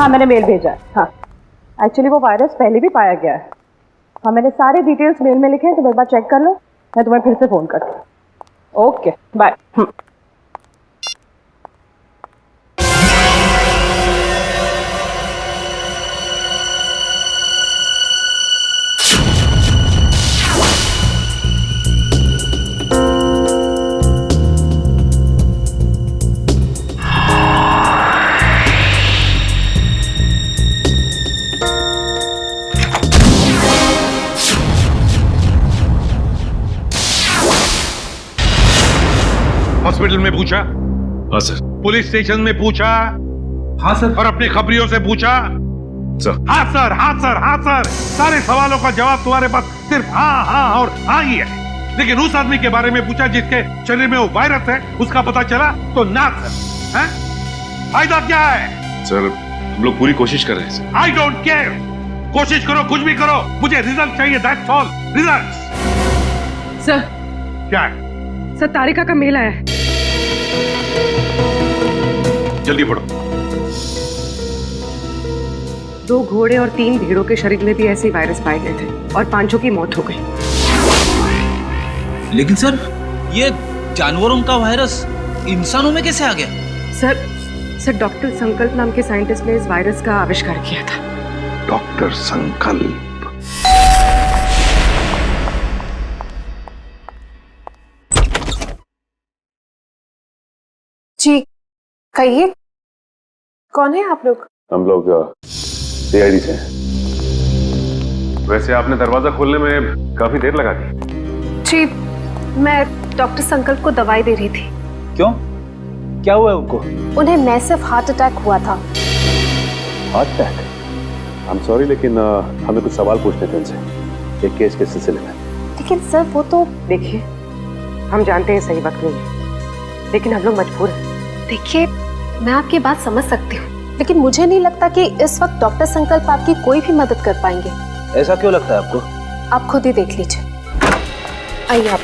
हाँ मैंने मेल भेजा है। हाँ एक्चुअली वो वायरस पहले भी पाया गया है। हाँ मैंने सारे डिटेल्स मेल में लिखे हैं, तुम एक बार चेक कर लो, मैं तुम्हें फिर से फ़ोन करती हूँ। Okay bye. हॉस्पिटल में पूछा? हाँ सर। पुलिस स्टेशन में पूछा? हाँ सर। और अपने खबरियों से पूछा? सर। हाँ सर, हाँ सर, हाँ सर। सारे सवालों का जवाब तुम्हारे पास सिर्फ हाँ हाँ और हाँ ही है। लेकिन उस आदमी के बारे में पूछा जिसके शरीर में वो वायरस है, उसका पता चला तो ना सर। हैं? फायदा क्या है? सर हम लोग पूरी कोशिश कर रहे हैं सर। I don't care. कोशिश करो, कुछ भी करो, मुझे रिजल्ट चाहिए, दैट्स ऑल। रिजल्ट। सर। क्या है? सर तारिका का मेल आया है। जल्दी पढ़ो। 2 घोड़े और 3 भेड़ों के शरीर में भी ऐसे वायरस पाए गए थे और 5 की मौत हो गई। लेकिन सर ये जानवरों का वायरस इंसानों में कैसे आ गया? सर डॉक्टर संकल्प नाम के साइंटिस्ट ने इस वायरस का आविष्कार किया था। डॉक्टर संकल्प? जी कहिए, कौन है आप लोग? हम लोग सीआईडी से हैं। वैसे आपने दरवाजा खोलने में काफी देर लगा दी। जी मैं डॉक्टर संकल्प को दवाई दे रही थी। क्यों, क्या हुआ है उनको? उन्हें मैसिव हार्ट अटैक हुआ था। Heart attack? I am sorry लेकिन हमें कुछ सवाल पूछने थे उनसे एक केस के सिलसिले में। लेकिन सर वो तो देखिए हम जानते हैं सही वक्त नहीं है, लेकिन हम लोग मजबूर हैं। देखिए मैं आपकी बात समझ सकती हूँ, लेकिन मुझे नहीं लगता कि इस वक्त डॉक्टर संकल्प आपकी कोई भी मदद कर पाएंगे। ऐसा क्यों लगता है आपको? आप खुद ही देख लीजिए। आइए आप।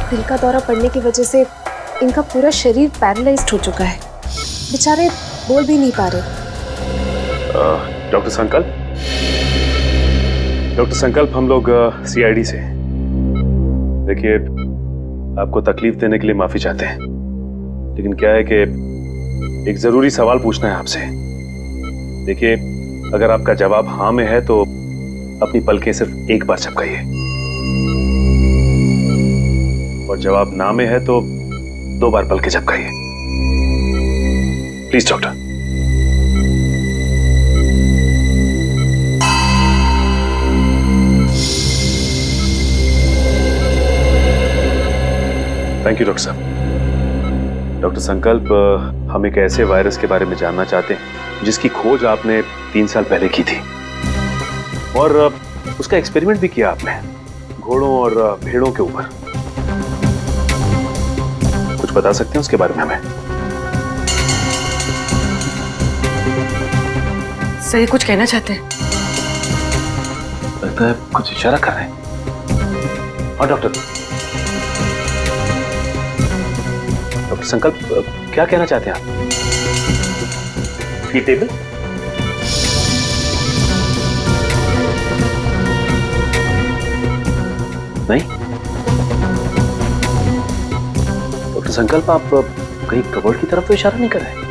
दिल का दौरा पड़ने की वजह से इनका पूरा शरीर पैरालाइज्ड हो चुका है, बेचारे बोल भी नहीं पा रहे। डॉक्टर संकल्प हम लोग सीआईडी से। देखिए आपको तकलीफ देने के लिए माफी चाहते हैं, लेकिन क्या है कि एक जरूरी सवाल पूछना है आपसे। देखिए अगर आपका जवाब हाँ में है तो अपनी पलकें सिर्फ एक बार झपकाइए, और जवाब ना में है तो 2 बार पलकें झपकाइए। Please doctor. Thank you doctor साहब। डॉक्टर संकल्प हम एक ऐसे वायरस के बारे में जानना चाहते हैं जिसकी खोज आपने 3 साल पहले की थी, और उसका एक्सपेरिमेंट भी किया आपने घोड़ों और भेड़ों के ऊपर। कुछ बता सकते हैं उसके बारे में हमें? सही कुछ कहना चाहते हैं? लगता है कुछ इशारा कर रहे हैं। और डॉक्टर संकल्प क्या कहना चाहते हैं आप? टेबल? नहीं? डॉक्टर संकल्प आप कहीं कबर्ड की तरफ तो इशारा नहीं कर रहे?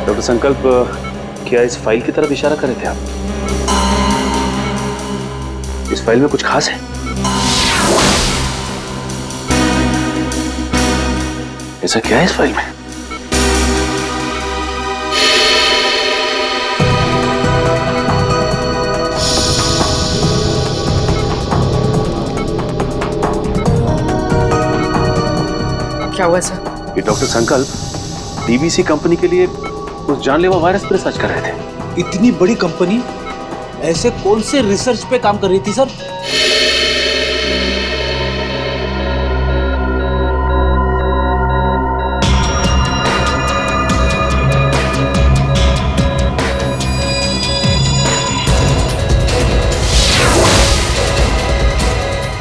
डॉक्टर संकल्प क्या इस फाइल की तरफ इशारा कर रहे थे आप? इस फाइल में कुछ खास है? ऐसा क्या है इस फाइल में? क्या हुआ सर? ये डॉक्टर संकल्प डीवीसी कंपनी के लिए उस जानलेवा वायरस पर रिसर्च कर रहे थे। इतनी बड़ी कंपनी ऐसे कौन से रिसर्च पे काम कर रही थी सर?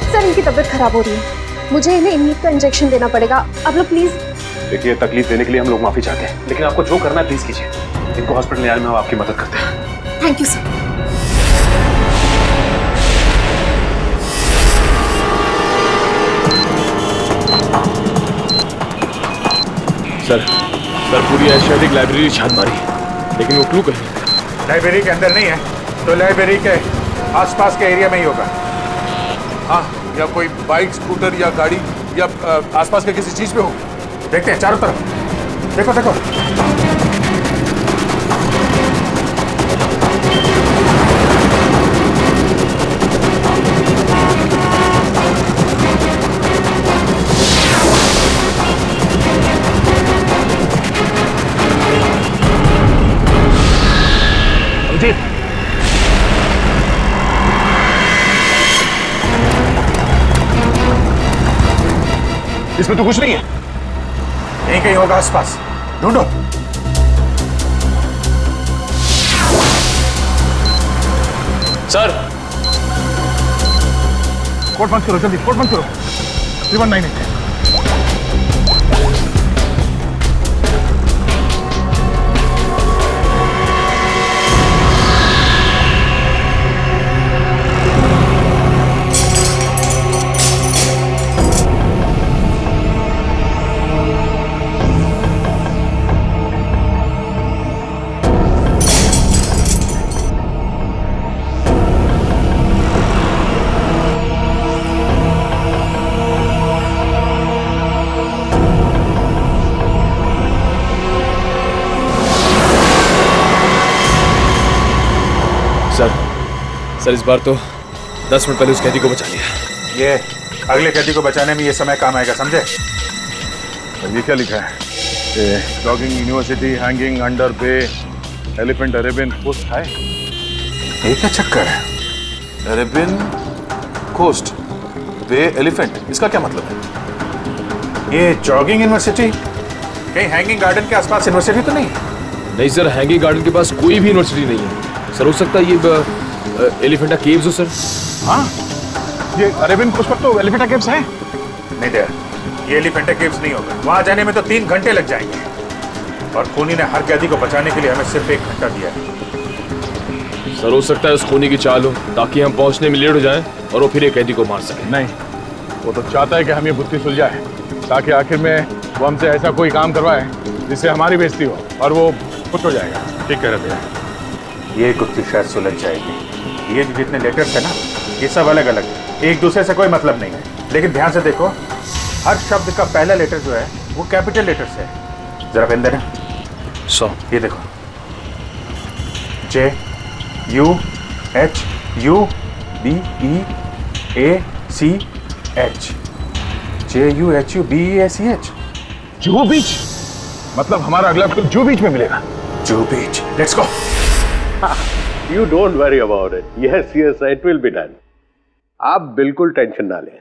सर इनकी तबीयत खराब हो रही है, मुझे इन्हें इम्यून का इंजेक्शन देना पड़ेगा। आप लोग प्लीज। देखिए, तकलीफ देने के लिए हम लोग माफी चाहते हैं, लेकिन आपको जो करना है प्लीज कीजिए। इनको हॉस्पिटल ले आने में हम आपकी मदद करते हैं। Thank you sir. सर पूरी एशियाटिक लाइब्रेरी छान मारी, लेकिन वो क्लू कहीं लाइब्रेरी के अंदर नहीं है, तो लाइब्रेरी के आसपास के एरिया में ही होगा। हाँ, या कोई बाइक, स्कूटर या गाड़ी या आसपास के किसी चीज पे हो। देखते हैं चारों तरफ। देखो देखो। इसमें तो कुछ नहीं है। यहीं कहीं होगा आसपास, ढूंढो। सर कोड बंद करो, जल्दी कोड बंद करो। 3198। सर इस बार तो 10 मिनट पहले उस कैदी को बचा लिया। ये अगले कैदी को बचाने में ये समय काम आएगा, समझे? ये क्या लिखा है? Jogging university hanging under bay elephant Arabian coast है। ये क्या चक्कर है? अरेबियन कोस्ट बे एलिफेंट, इसका क्या मतलब है? ये जॉगिंग यूनिवर्सिटी कहीं हैंगिंग गार्डन के आसपास यूनिवर्सिटी तो नहीं? नहीं सर, हैंगिंग गार्डन के पास कोई भी यूनिवर्सिटी नहीं है। सर हो सकता है ये एलिफेंटा केव्स हो सर। हाँ, ये अरेबियन कोस्ट पर तो एलिफेंटा केव्स है। नहीं दे, ये एलिफेंटा केव्स नहीं होगा। वहां जाने में तो 3 घंटे लग जाएंगे, और खूनी ने हर कैदी को बचाने के लिए हमें सिर्फ 1 घंटा दिया है। सर हो सकता है उस खूनी की चाल हो, ताकि हम पहुंचने में लेट हो जाएं और वो फिर एक कैदी को मार सके। नहीं, वो तो चाहता है कि हम ये बुद्धि सुलझाए, ताकि आखिर में वो हमसे ऐसा कोई काम करवाए जिससे हमारी बेइज्जती हो और वो खुश हो जाएगा। ठीक कह रहे थे, ये गुत्थी शायद सुलझ जाएगी। ये जितने लेटर्स है ना, ये सब अलग अलग है, एक दूसरे से कोई मतलब नहीं है। लेकिन ध्यान से देखो, हर शब्द का पहला लेटर जो है वो कैपिटल लेटर से है। जरा पेन देना। ये देखो, JUHUBEACH, JUHUBEACH। जुहू बीच, मतलब हमारा अगला एपिसोड जुहू बीच में मिलेगा। Juhu beach, let's go. You don't worry about it. Yes, it will be done. आप बिल्कुल टेंशन ना लें,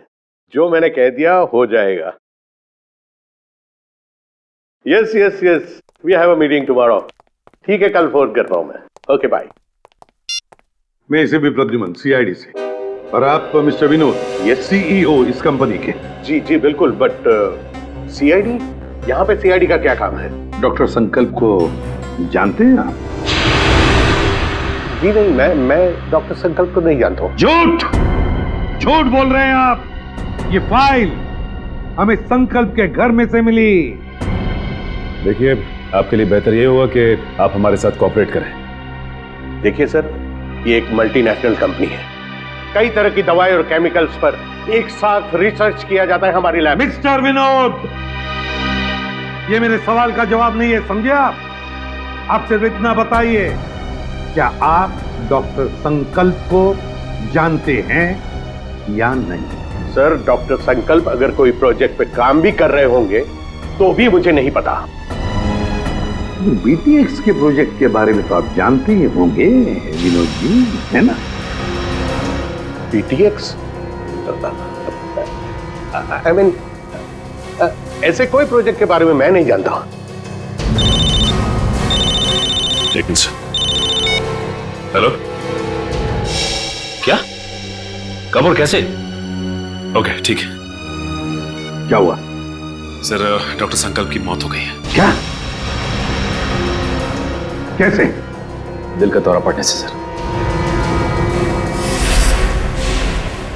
जो मैंने कह दिया हो जाएगा। Yes, we have a meeting tomorrow. ठीक है, कल फोन करता हूं मैं। Okay bye. मैं इसे भी प्रद्युमन, सीआईडी से। और आप मिस्टर विनोद, ये सीईओ इस कंपनी के। जी बिल्कुल, बट सीआईडी, यहाँ पे सीआईडी का क्या काम है? डॉक्टर संकल्प को जानते हैं आप? जी नहीं, मैं डॉक्टर संकल्प को नहीं जानता हूँ। झूठ बोल रहे हैं आप। ये फाइल हमें संकल्प के घर में से मिली। देखिए, आपके लिए बेहतर ये होगा कि आप हमारे साथ कोऑपरेट करें। देखिए सर, ये एक मल्टीनेशनल कंपनी है, कई तरह की दवाई और केमिकल्स पर एक साथ रिसर्च किया जाता है हमारी लैब। मिस्टर विनोद, ये मेरे सवाल का जवाब नहीं है, समझे आप? आप सिर्फ इतना बताइए, क्या आप डॉक्टर संकल्प को जानते हैं या नहीं? सर, डॉक्टर संकल्प अगर कोई प्रोजेक्ट पे काम भी कर रहे होंगे तो भी मुझे नहीं पता। बीटीएक्स के प्रोजेक्ट के बारे में तो आप जानते ही होंगे विनोद जी, है ना? बीटीएक्स? आई मीन, ऐसे कोई प्रोजेक्ट के बारे में मैं नहीं जानता। हेलो, क्या? कब और कैसे? ओके, ठीक है। क्या हुआ? सर, डॉक्टर संकल्प की मौत हो गई है। क्या? कैसे? दिल का दौरा पड़ने से सर।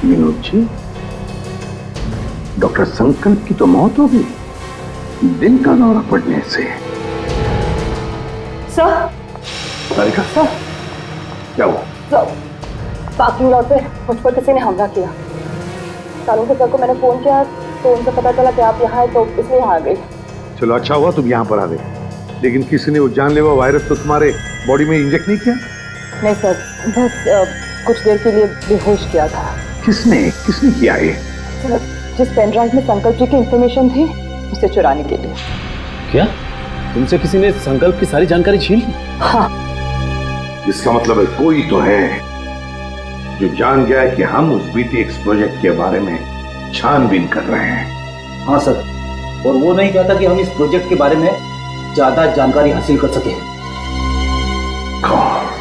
विनोद जी, डॉक्टर संकल्प की तो मौत हो गई, दिल का दौरा पड़ने से? सर, सारिका, सर, क्या हुआ? सर, पार्किंग लॉट पे मुझ पर किसी ने हमला किया। सालों के सर को मैंने फोन किया तो उनसे पता चला कि आप यहाँ हैं, तो इसलिए यहाँ आ गई। चलो अच्छा हुआ तुम यहाँ पर आ गए, लेकिन किसी ने वो जानलेवा वायरस तो तुम्हारे बॉडी में इंजेक्ट नहीं किया? नहीं सर, बस कुछ देर के लिए बेहोश किया था। किसने किसने किया ये? सर, जिस पेन ड्राइव में संकल्प जी की इंफॉर्मेशन थी उसे चुराने के लिए। क्या? तुमसे किसी ने संकल्प की सारी जानकारी छीन ली? हाँ। इसका मतलब है कोई तो है जो जान गया है कि हम उस बीटीएक्स प्रोजेक्ट के बारे में छानबीन कर रहे हैं। हाँ सर, और वो नहीं चाहता कि हम इस प्रोजेक्ट के बारे में ज्यादा जानकारी हासिल कर सके। कौन?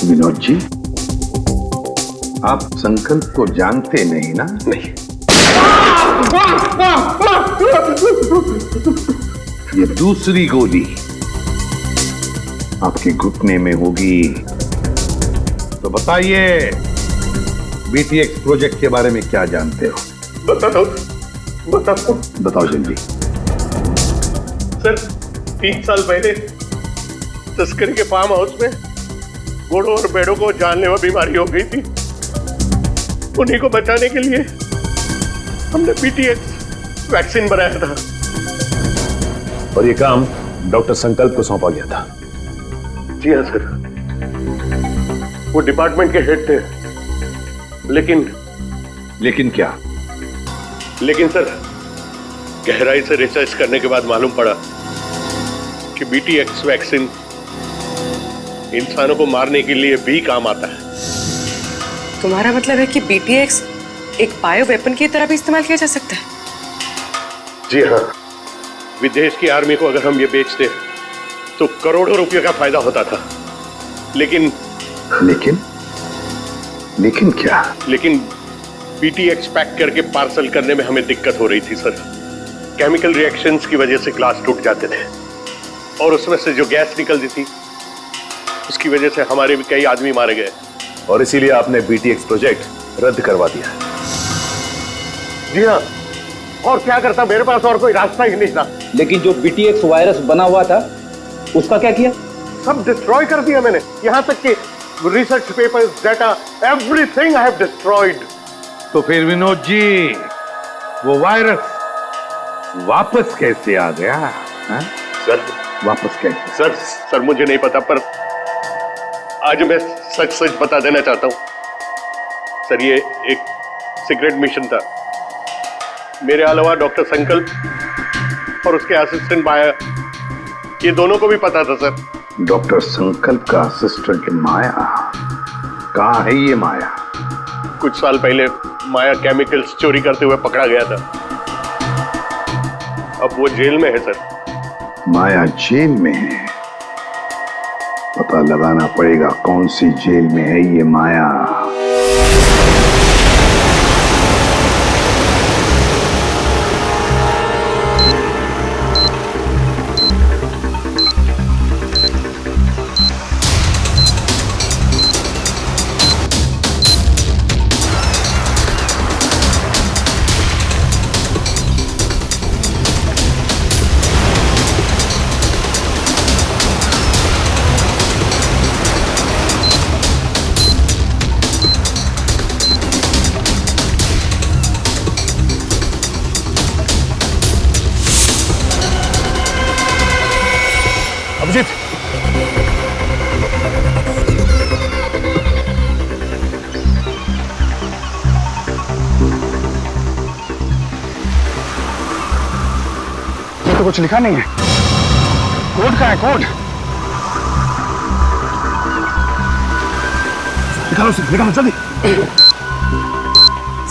विनोद जी, आप संकल्प को जानते नहीं ना? नहीं। ये दूसरी गोली आपके घुटने में होगी। तो बताइए, बीटीएक्स प्रोजेक्ट के बारे में क्या जानते हो? बताओ जल्दी। सर, 3 साल पहले तस्करी के फार्म हाउस में घोड़ों और भेड़ों को जानलेवा बीमारी हो गई थी। उन्हीं को बचाने के लिए हमने बीटीएक्स वैक्सीन बनाया था। और ये काम डॉक्टर संकल्प को सौंपा गया था। जी हाँ सर, वो डिपार्टमेंट के हेड थे। लेकिन क्या? लेकिन सर, गहराई से रिसर्च करने के बाद मालूम पड़ा कि बीटीएक्स वैक्सीन इंसानों को मारने के लिए भी काम आता है। तुम्हारा मतलब है कि बीटीएक्स एक बायो वेपन की तरह भी इस्तेमाल किया जा सकता है? जी हाँ, विदेश की आर्मी को अगर हम ये बेचते तो करोड़ों रुपए का फायदा होता था। लेकिन क्या? लेकिन बीटीएक्स पैक करके पार्सल करने में हमें दिक्कत हो रही थी सर। केमिकल रिएक्शंस की वजह से ग्लास टूट जाते थे और उसमें से जो गैस निकलती थी उसकी वजह से हमारे भी कई आदमी मारे गए। और इसीलिए आपने बीटीएक्स प्रोजेक्ट रद्द करवा दिया। जी हाँ, और क्या करता, मेरे पास और कोई रास्ता ही नहीं था। लेकिन जो बीटीएक्स वायरस बना हुआ था उसका क्या किया? सब डिस्ट्रॉय कर दिया मैंने, यहाँ तक कि research papers, data, everything I have destroyed. तो फिर विनोद जी, वो वायरस वापस कैसे आ गया? हाँ? सर, वापस कैसे? सर मुझे नहीं पता, पर आज मैं सच बता देना चाहता हूं। सर, ये एक सीक्रेट मिशन था। मेरे अलावा डॉक्टर संकल्प और उसके असिस्टेंट माया, ये दोनों को भी पता था सर। डॉक्टर संकल्प का असिस्टेंट माया? कहाँ है ये माया? कुछ साल पहले माया केमिकल्स चोरी करते हुए पकड़ा गया था। अब वो जेल में है सर। माया जेल में है? पता लगाना पड़ेगा कौन सी जेल में है ये माया। तो कुछ लिखा नहीं है। कोड कहाँ है? कोड निकालो सर, निकालो जल्दी।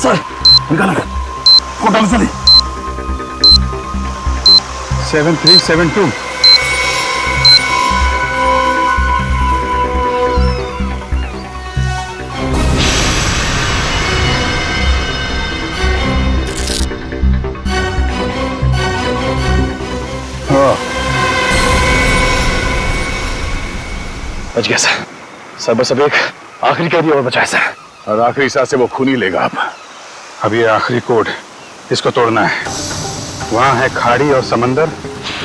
सर निकालो कोड, डालो जल्दी। 7372। बच गया सर बस अब एक आखिरी कैदी और बचा है सर। और आखिरी सांस से वो खून ही लेगा अब ये आखिरी कोड, इसको तोड़ना है। वहां है खाड़ी और समंदर,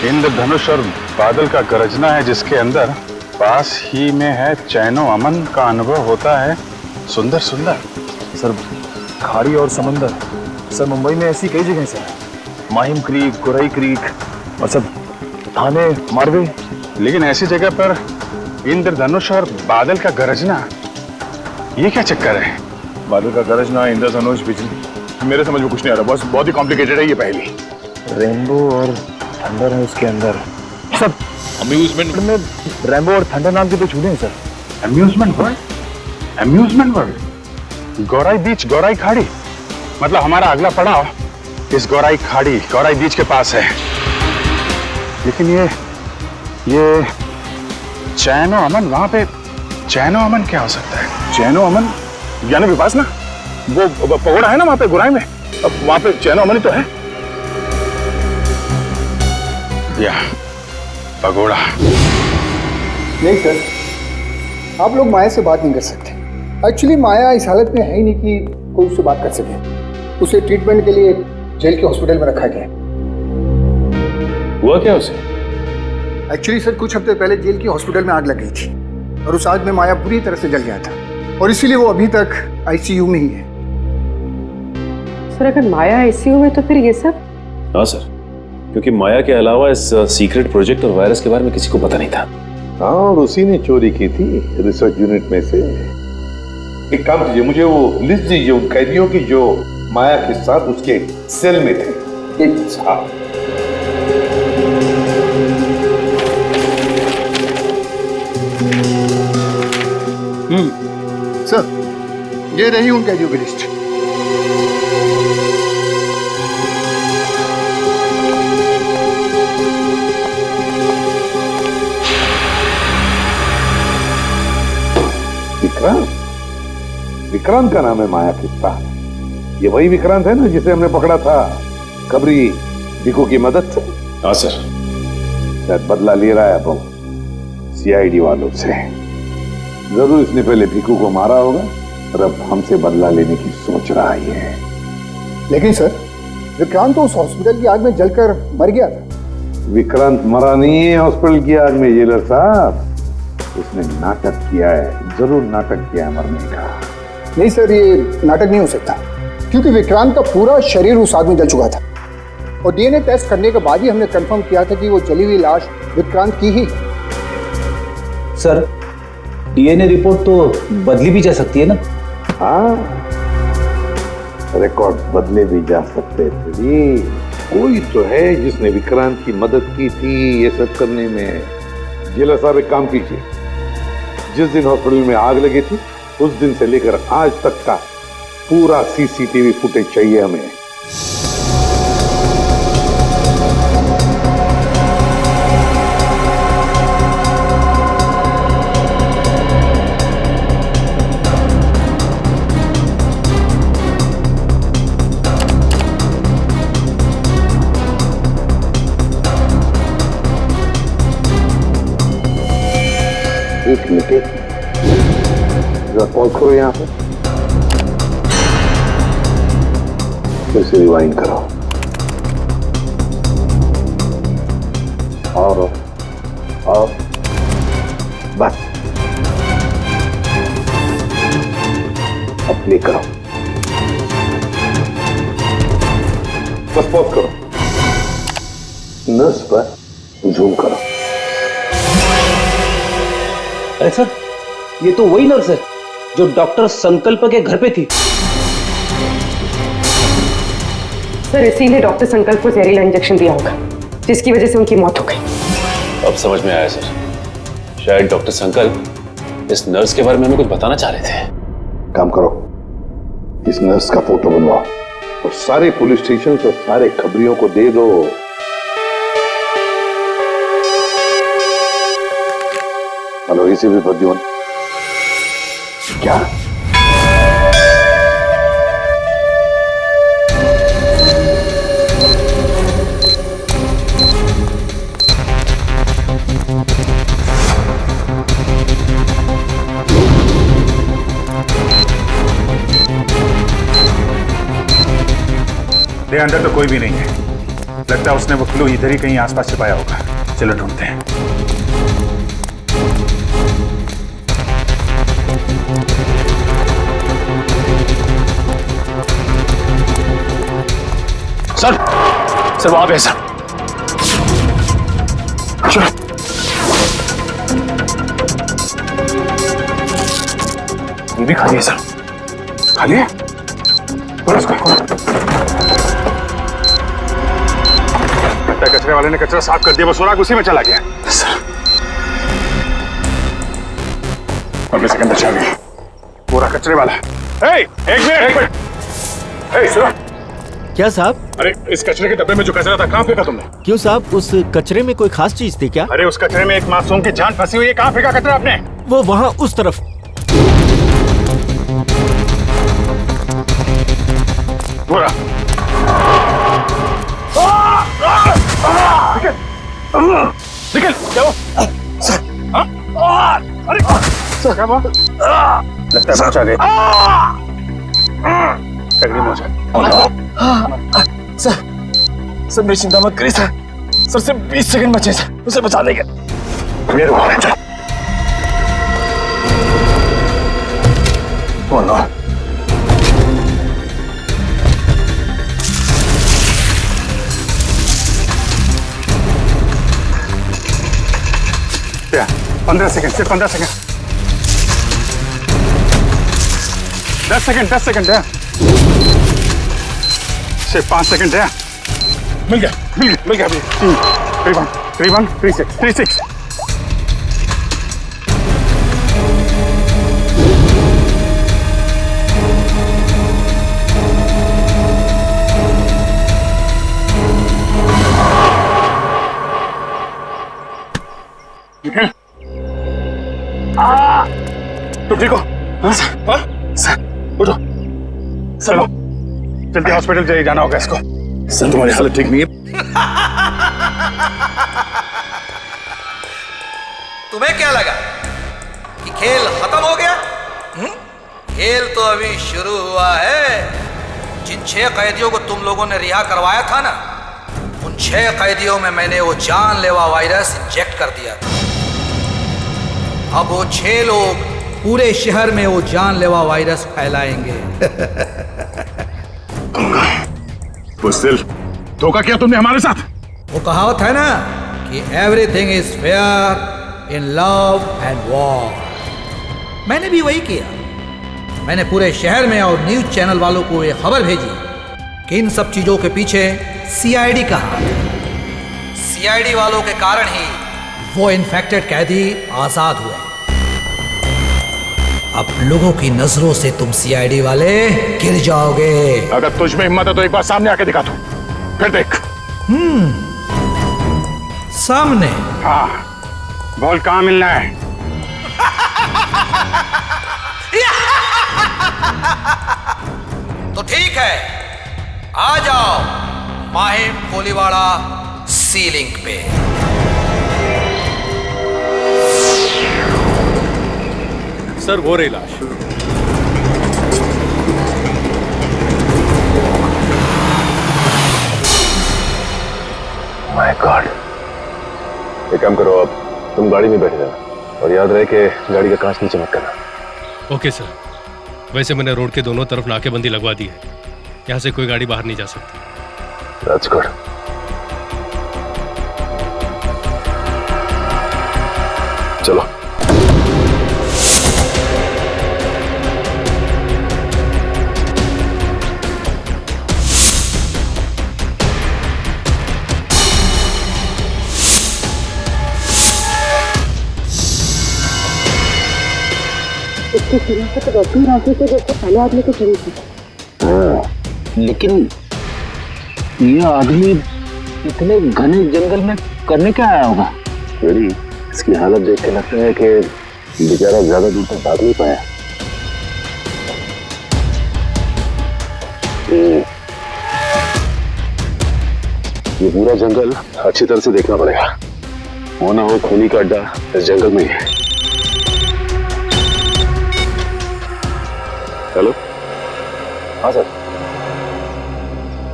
इंद्रधनुष और बादल का गरजना है जिसके अंदर, पास ही में है चैनो अमन का अनुभव होता है सुंदर सुंदर। सर खाड़ी और समंदर, सर मुंबई में ऐसी कई जगह sir, Mahim creek, Gorai creek और सब थाने, मारवे। लेकिन ऐसी जगह पर इंद्रधनुष और बादल का गरजना, ये क्या चक्कर है? बादल का गरजना, इंद्रधनुष, बिजली, मेरे समझ में कुछ नहीं आ रहा बॉस, बहुत ही कॉम्प्लिकेटेड है ये पहेली। रेनबो और थंडर है उसके अंदर। सब अम्यूजमेंट में रेनबो और थंडर नाम के तो झूले हैं sir. Amusement world, amusement world, Gorai beach, Gorai खाड़ी, मतलब हमारा अगला पड़ाव इस गौराई खाड़ी, गौराई बीच के पास है। लेकिन ये चैनो अमन, वहां पे चैनो अमन क्या हो सकता है? चैनो अमन यानी विपासना, वो पगोड़ा है ना वहां पे गुराई में, अब वहां पे चैनो अमन ही तो है। या पगोड़ा नहीं सर, आप लोग माया से बात नहीं कर सकते। एक्चुअली माया इस हालत में है ही नहीं कि कोई उससे बात कर सके। उसे ट्रीटमेंट के लिए जेल के हॉस्पिटल में रखा गया। हुआ क्या उसे? एक्चुअली सर कुछ हफ्ते पहले जेल के हॉस्पिटल में आग लग गई थी और उस आग में माया पूरी तरह से जल गया था और इसीलिए वो अभी तक आईसीयू में ही है। सर अगर माया आईसीयू में तो फिर ये सब? हाँ सर, क्योंकि माया के अलावा इस सीक्रेट प्रोजेक्ट और वायरस के बारे में किसी को पता नहीं था। हाँ, और उसी ने चोरी की थी रिसर्च यूनिट में से। एक काम कीजिए, मुझे वो लिस्ट दीजिए उन कैदियों की जो माया के साथ उसके सेल में थे। एक साथ सर, ये रही उन कैदियों की लिस्ट। विक्रांत का नाम है माया के साथ। ये वही विक्रांत है ना जिसे हमने पकड़ा था खबरी भिकू की मदद से? हाँ सर। शायद बदला ले रहा है अब सीआईडी वालों से। जरूर इसने पहले भिकू को मारा होगा और अब हमसे बदला लेने की सोच रहा है। लेकिन सर, विक्रांत तो उस हॉस्पिटल की आग में जलकर मर गया था। विक्रांत मरा नहीं है हॉस्पिटल की आग में जेलर साहब, उसने नाटक किया है, जरूर नाटक किया है मरने का। नहीं सर, ये नाटक नहीं हो सकता क्योंकि विक्रांत का पूरा शरीर उस आग में जल चुका था और डीएनए टेस्ट करने के बाद ही हमने कंफर्म किया था कि वो जली हुई लाश विक्रांत की ही। सर डीएनए रिपोर्ट तो बदली भी जा सकती है ना? हाँ, रिकॉर्ड बदले भी जा सकते थे। कोई तो है जिसने विक्रांत की मदद की थी ये सब करने में। जेलर साहब एक काम कीजिए, जिस दिन हॉस्पिटल में आग लगी थी उस दिन से लेकर आज तक का पूरा सीसीटीवी फुटेज चाहिए हमें। एक मिनट, जरा पॉज करो यहाँ पे, फिर से रिवाइंड करो और बस अब प्ले करो, बस पॉज करो, नर्स पर जूम करो। अरे सर, ये तो वही नर्स है जो डॉक्टर संकल्प के घर पे थी। सर इसीलिए डॉक्टर संकल्प को जहरीला इंजेक्शन दिया होगा। जिसकी वजह से उनकी मौत हो गई। अब समझ में आया सर, शायद डॉक्टर संकल्प इस नर्स के बारे में हमें कुछ बताना चाह रहे थे। काम करो, इस नर्स का फोटो बनवाओ और सारे पुलिस स्टेशन और सारे खबरियों को दे दो। हेलो, इसी भी प्रद्युमन क्या? अंदर तो कोई भी नहीं है। लगता है उसने वो क्लू इधर ही कहीं आसपास छिपाया होगा। चलो ढूंढते हैं। सर, सर वहां पे सर। चलो। ये भी खाली है सर। खाली है? और उसको कचरे वाले ने कचरा साफ कर दिया, वो सुराग उसी में चला गया। सर, और भी सेकंड बचा गया पूरा कचरे वाला। एक मिनट, सुनो। क्या साहब? अरे इस कचरे के डब्बे में जो कचरा था कहाँ फेंका तुमने? क्यों साहब, उस कचरे में कोई खास चीज थी क्या? अरे उस कचरे में एक मासूम की जान फंसी हुई है, कहाँ फेंका कचरा आपने? वो वहाँ उस तरफ। पूरा निकल जाओ। सर, अरे सर क्या हुआ? लगता है पहुंचा गए। सर मेरी चिंता मत करिए सर। सर सिर्फ 20 सेकंड बचे सर, उसे बचा देंगे। मेरे क्या 15 सेकंड, सिर्फ 15 सेकंड। 10 सेकंड है। सिर्फ 5 सेकंड है। मिल गया। 36। तुम ठीक हो? हाँ सर, उठो। चलो जल्दी हॉस्पिटल जाना होगा इसको। सर तुम्हारी हालत ठीक नहीं है। तुम्हें क्या लगा कि खेल खत्म हो गया? खेल तो अभी शुरू हुआ है। जिन 6 कैदियों को तुम लोगों ने रिहा करवाया था ना, उन 6 कैदियों में मैंने वो जानलेवा वायरस इंजेक्ट कर दिया था। अब वो 6 लोग पूरे शहर में वो जानलेवा वायरस फैलाएंगे। उस दिल, धोखा किया तुमने हमारे साथ। वो कहावत है ना कि everything is fair in love and war. मैंने भी वही किया। मैंने पूरे शहर में और न्यूज चैनल वालों को ये खबर भेजी कि इन सब चीजों के पीछे सीआईडी का हाथ है। सीआईडी वालों के कारण ही वो इन्फेक्टेड कैदी आजाद हुए। अब लोगों की नजरों से तुम सीआईडी वाले गिर जाओगे। अगर तुझ में हिम्मत है तो एक बार सामने आके दिखा दो, फिर देख। सामने? हाँ, बोल कहाँ मिलना है? तो ठीक है, आ जाओ माहिम कोलीवाड़ा सी लिंक पे। सर वो रही लाश। My God. एक काम करो, अब तुम गाड़ी में बैठे रहना और याद रहे कि गाड़ी का कांच नीचे मत करना। Okay sir. वैसे मैंने रोड के दोनों तरफ नाकेबंदी लगवा दी है। यहाँ से कोई गाड़ी बाहर नहीं जा सकती। That's good. चलो। आपकी शनाख्त तो वैसे ही राजी से जैसे पहले आदमी की चली थी। लेकिन ये आदमी इतने घने जंगल में करने क्या आया होगा? फ्रेडी, इसकी हालत देख के लगता है कि बेचारा ज्यादा दूर तक भाग नहीं पाया। ये पूरा जंगल अच्छी तरह से देखना पड़ेगा, वो ना हो खूनी का अड्डा इस जंगल में ही है। हेलो, हाँ सर।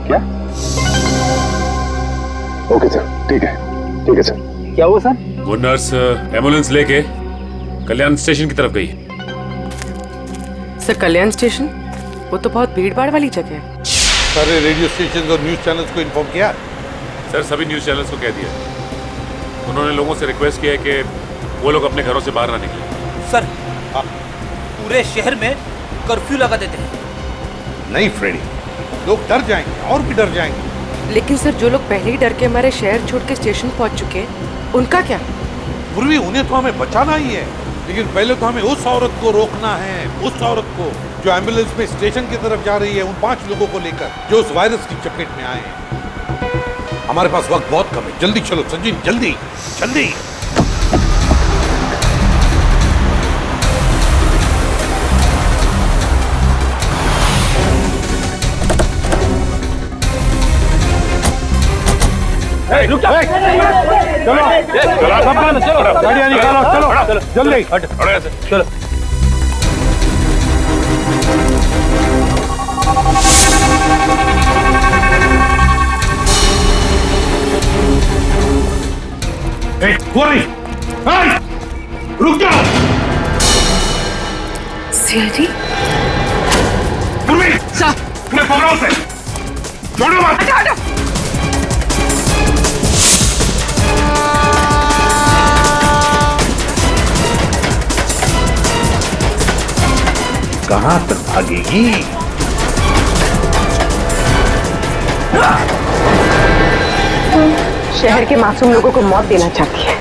क्या? ओके सर, ठीक है सर। क्या हुआ सर? वो नर्स एम्बुलेंस लेके कल्याण स्टेशन की तरफ गई। सर कल्याण स्टेशन? वो तो बहुत भीड़ भाड़ वाली जगह है। सारे रेडियो स्टेशन और न्यूज चैनल्स को इन्फॉर्म किया? सर सभी न्यूज चैनल्स को कह दिया। उन्होंने लोगों से रिक्वेस्ट किया है कि वो लोग अपने घरों से बाहर ना निकलें। सर पूरे शहर में कर्फ्यू लगा देते हैं। नहीं फ्रेडी, लोग डर जाएंगे और भी डर जाएंगे। लेकिन सर जो लोग पहले ही डर के हमारे शहर छोड़ के स्टेशन पहुंच चुके हैं, उनका क्या? पूर्वी उन्हें तो हमें बचाना ही है, लेकिन पहले तो हमें उस औरत को रोकना है, उस औरत को जो एम्बुलेंस में स्टेशन की तरफ जा रही है, उन 5 लोगों को लेकर जो उस वायरस की चपेट में आए हैं। हमारे पास वक्त बहुत कम है, जल्दी चलो संजीव, जल्दी जल्दी। रुक जा। चलो गाड़ियाँ निकालो, चलो जल्दी चलो। रुक जाओ। सीआईडी? मैं बोल रहा हूँ से छोड़ो मत। कहां तक भागेगी? शहर के मासूम लोगों को मौत देना चाहती है।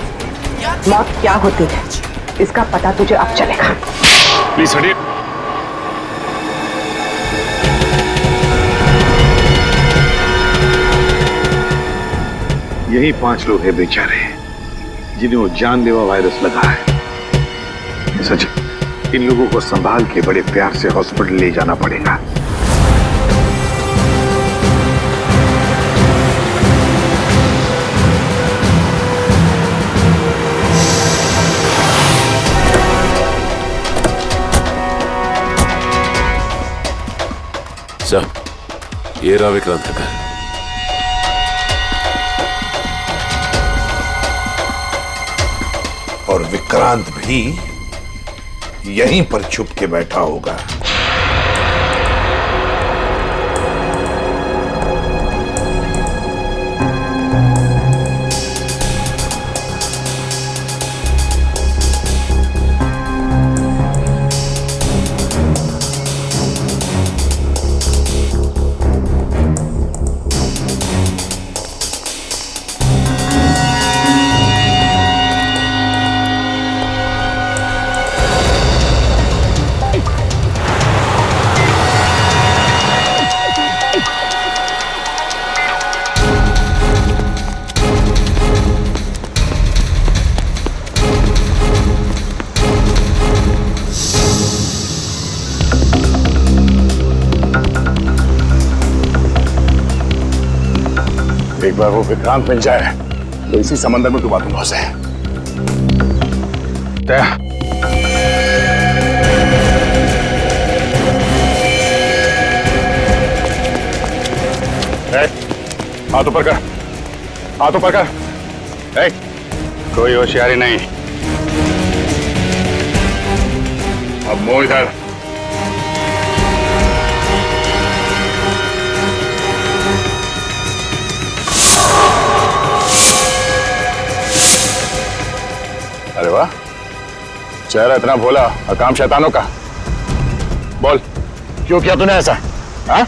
मौत क्या होती है इसका पता तुझे अब चलेगा। प्लीज हटिए। यही 5 लोग हैं बेचारे जिन्हें वो जानलेवा वायरस लगा है। सच, इन लोगों को संभाल के बड़े प्यार से हॉस्पिटल ले जाना पड़ेगा। सर, ये रहा विक्रांत का घर। और विक्रांत भी यहीं पर छुप के बैठा होगा। एक बार वो विक्रांत मिल जाए तो इसी समंदर में डुबा दूंगा उसे। हाथ ऊपर कर, हाथ ऊपर कर। कोई होशियारी नहीं। अब मुंह इधर। अरे वाह, चेहरा इतना भोला और काम शैतानों का। बोल, क्यों किया तूने ऐसा? हाँ?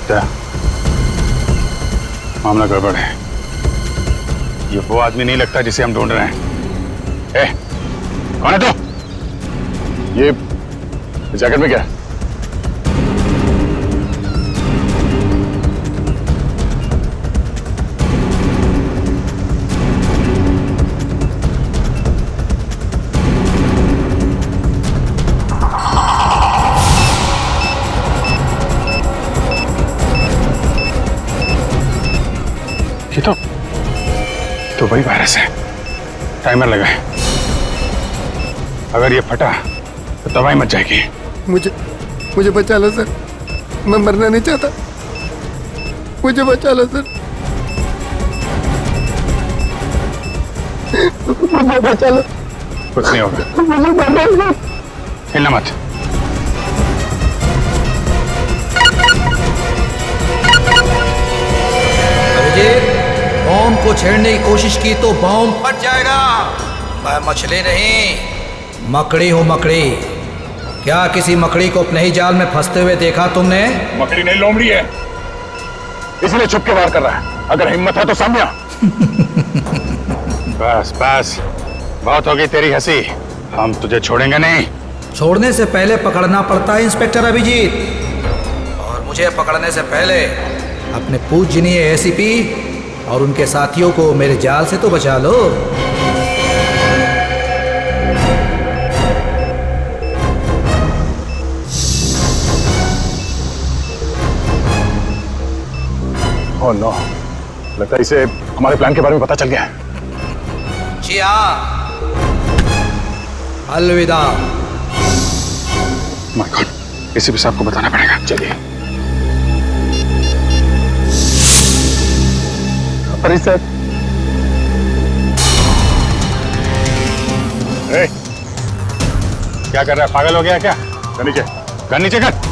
क्या मामला गड़बड़ है? ये वो आदमी नहीं लगता जिसे हम ढूंढ रहे हैं। ए, कौन है तू? ये जैकेट में क्या है? तो वही वायरस है। टाइमर लगा है। अगर ये फटा तो दवाई मच जाएगी। मुझे बचा लो सर, मैं मरना नहीं चाहता, मुझे बचा लो सर, मुझे बचा लो। कुछ नहीं होगा, हिलना मत। बॉम्ब को छेड़ने की कोशिश की तो बॉम्ब फट जाएगा। मैं मछली नहीं, मकड़ी हूँ, मकड़ी। क्या किसी मकड़ी को अपने ही जाल में फंसते हुए देखा तुमने? मकड़ी नहीं, लोमड़ी है, इसलिए छुप के वार कर रहा है। अगर हिम्मत है तो सामने आ। बस बस, बहुत होगी तेरी हंसी, हम तुझे छोड़ेंगे नहीं। छोड़ने से पहले पकड़ना पड़ता है इंस्पेक्टर अभिजीत, और मुझे पकड़ने से पहले अपने पूजनीय एसीपी और उनके साथियों को मेरे जाल से तो बचा लो। ओह नो, लगता है इसे हमारे प्लान के बारे में पता चल गया है। जी हाँ, अलविदा। माय गॉड, एसीपी साहब को बताना पड़ेगा। चलिए। अरे सर, क्या कर रहा है? पागल हो गया क्या? गन नीचे कर।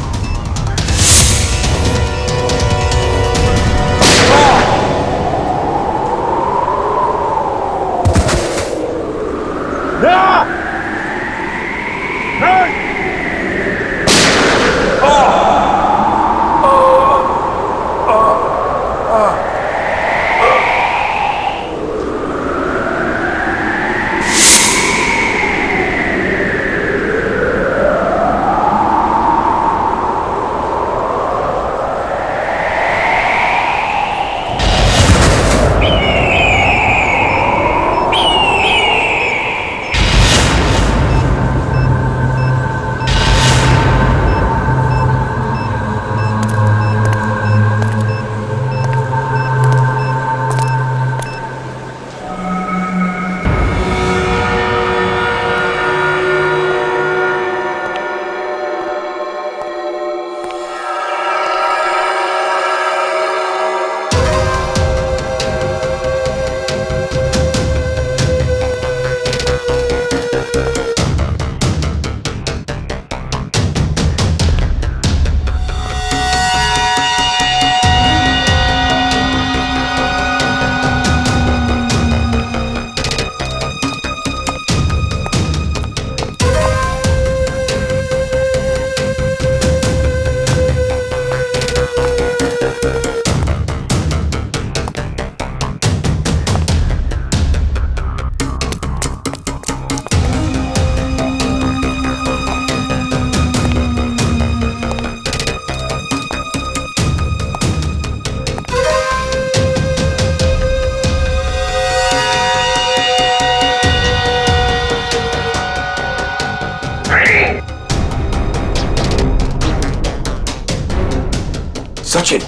Sachin.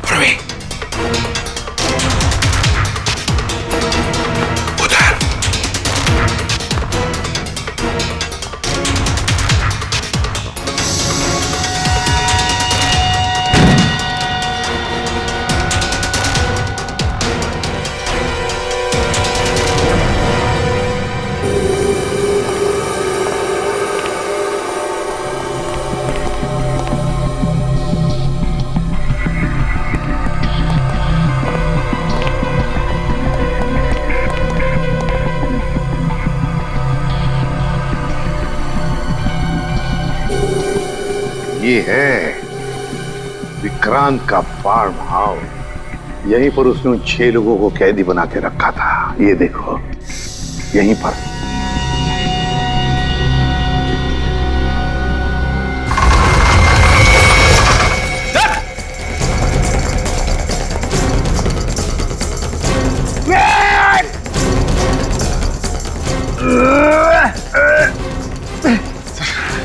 Praveen. उधर. ये है विक्रांत का फार्म हाउस, यहीं पर उसने उन 6 लोगों को कैदी बना के रखा था। ये देखो, यहीं पर।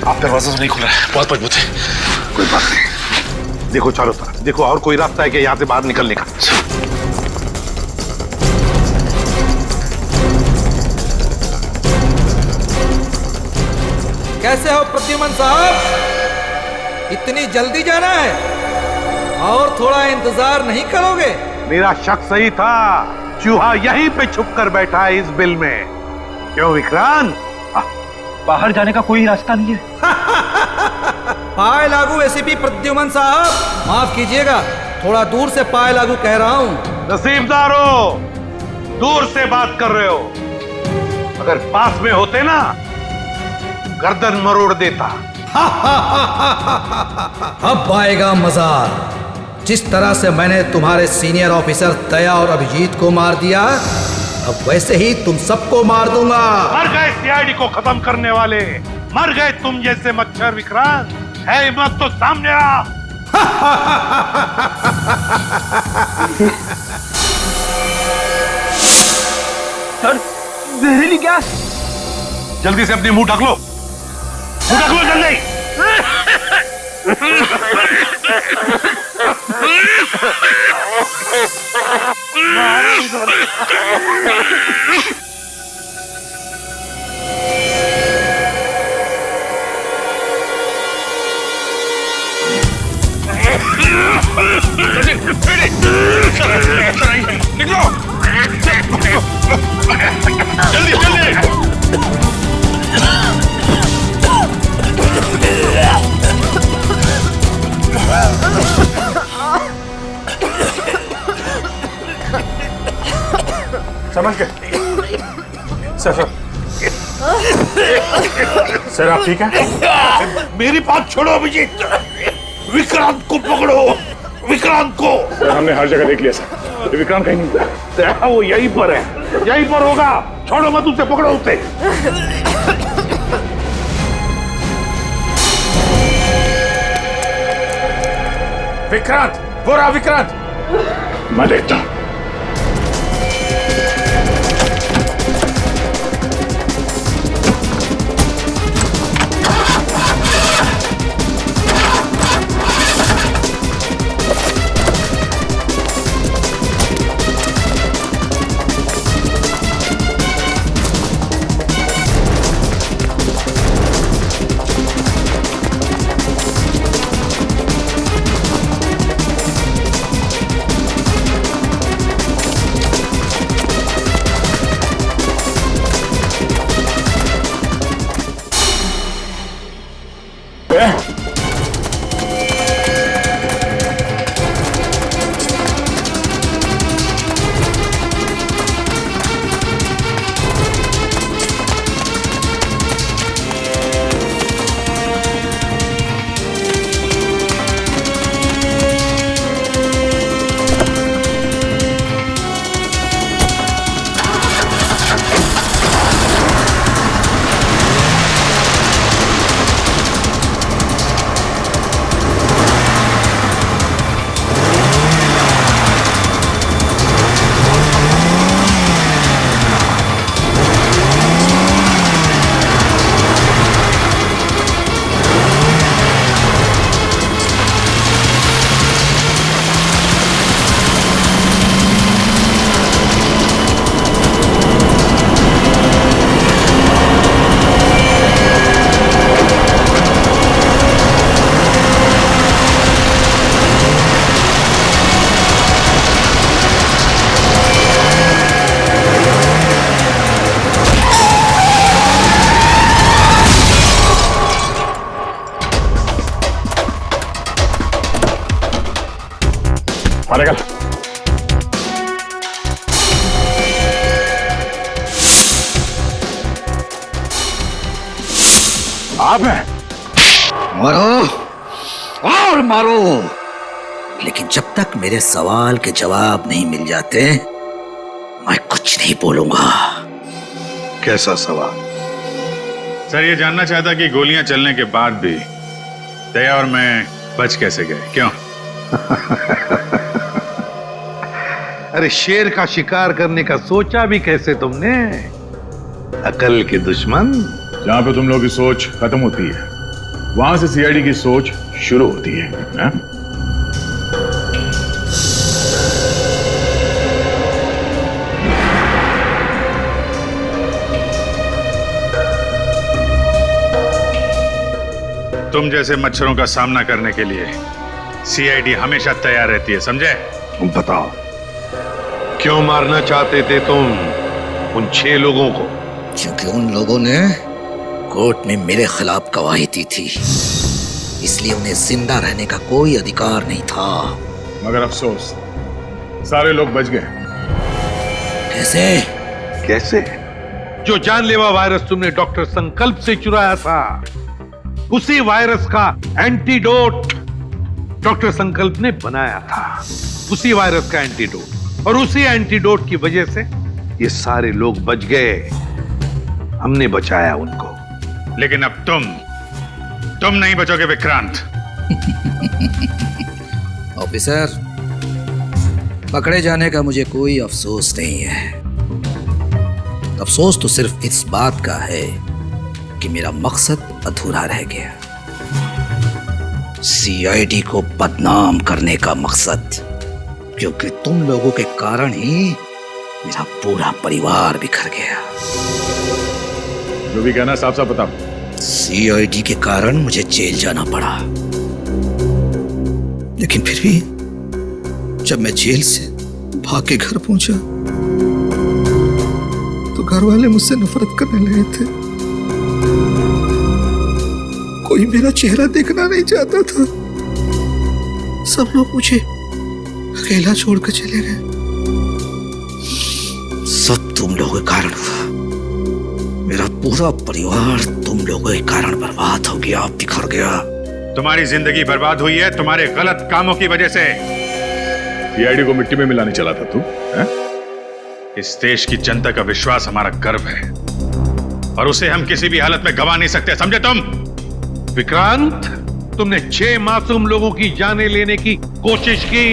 आप दरवाजा नहीं खुल रहा है, बहुत मजबूत है। कोई बात नहीं, देखो चारों तरफ देखो, और कोई रास्ता है कि यहां से बाहर निकलने का? कैसे हो प्रद्युमन साहब, इतनी जल्दी जाना है और थोड़ा इंतजार नहीं करोगे? मेरा शक सही था, चूहा यहीं पे छुप कर बैठा है इस बिल में। क्यों विक्रांत? बाहर जाने का कोई रास्ता नहीं है। पाए लागू एसीपी प्रद्युमन साहब, माफ कीजिएगा, थोड़ा दूर से पाए लागू कह रहा हूँ। नसीबदार हो, दूर से बात कर रहे हो, अगर पास में होते ना गर्दन मरोड़ देता। अब आएगा मजा। जिस तरह से मैंने तुम्हारे सीनियर ऑफिसर दया और अभिजीत को मार दिया, अब वैसे ही तुम सबको मार दूंगा। मर गए सीआईडी को खत्म करने वाले, मर गए तुम जैसे मच्छर। विक्रांत है हिम्मत तो सामने आ। सर, जहरीली गैस। जल्दी से अपनी मुंह ढक लो, मुंह ढक लो जल्दी। निकलो जल्दी जल्दी। समझ गए सर? सर आप ठीक हैं? मेरी बात छोड़ो अभिजीत, विक्रांत को पकड़ो, विक्रांत को। सर हमने हर जगह देख लिया सर, विक्रांत कहीं नहीं था। वो यहीं पर है, यहीं पर होगा। छोड़ो मत उसे, पकड़ो उसे। विक्रांत, वो रहा विक्रांत। मैं देखता हूं। मारेगा। आप हैं? मारो और मारो, लेकिन जब तक मेरे सवाल के जवाब नहीं मिल जाते मैं कुछ नहीं बोलूंगा। कैसा सवाल? सर ये जानना चाहता कि गोलियां चलने के बाद भी दया और मैं बच कैसे गए, क्यों? अरे शेर का शिकार करने का सोचा भी कैसे तुमने? अकल के दुश्मन। जहां पे तुम लोगों की सोच खत्म होती है वहां से सीआईडी की सोच शुरू होती है, ना? तुम जैसे मच्छरों का सामना करने के लिए सीआईडी हमेशा तैयार रहती है, समझे? बताओ, क्यों मारना चाहते थे तुम उन 6 लोगों को? क्योंकि उन लोगों ने कोर्ट में मेरे खिलाफ गवाही दी थी, इसलिए उन्हें जिंदा रहने का कोई अधिकार नहीं था। मगर अफसोस सारे लोग बच गए। कैसे? कैसे? जो जानलेवा वायरस तुमने डॉक्टर संकल्प से चुराया था, उसी वायरस का एंटीडोट डॉक्टर संकल्प ने बनाया था। उसी वायरस का एंटीडोट, और उसी एंटीडोट की वजह से ये सारे लोग बच गए। हमने बचाया उनको। लेकिन अब तुम नहीं बचोगे विक्रांत। ऑफिसर, पकड़े जाने का मुझे कोई अफसोस नहीं है। अफसोस तो सिर्फ इस बात का है कि मेरा मकसद अधूरा रह गया। सीआईडी को बदनाम करने का मकसद, क्योंकि तुम लोगों के कारण ही मेरा पूरा परिवार बिखर गया। जो भी कहना साफ साफ बताओ। सीआईडी के कारण मुझे जेल जाना पड़ा, लेकिन फिर भी जब मैं जेल से भाग के घर पहुंचा तो घर वाले मुझसे नफरत करने लगे थे। कोई मेरा चेहरा देखना नहीं चाहता था। सब लोग मुझे अकेला छोड़कर चले गए। सब तुम लोगों के कारण हुआ। मेरा पूरा परिवार तुम लोगों के कारण बर्बाद हो गया, बिखर गया। तुम्हारी जिंदगी बर्बाद हुई है तुम्हारे गलत कामों की वजह से। सीआईडी को मिट्टी में मिलाने चला था तू, हैं? इस देश की जनता का विश्वास हमारा गर्व है, और उसे हम किसी भी हालत में गवा नहीं सकते, समझे तुम? विक्रांत, तुमने 6 मासूम लोगों की जानें लेने की कोशिश की,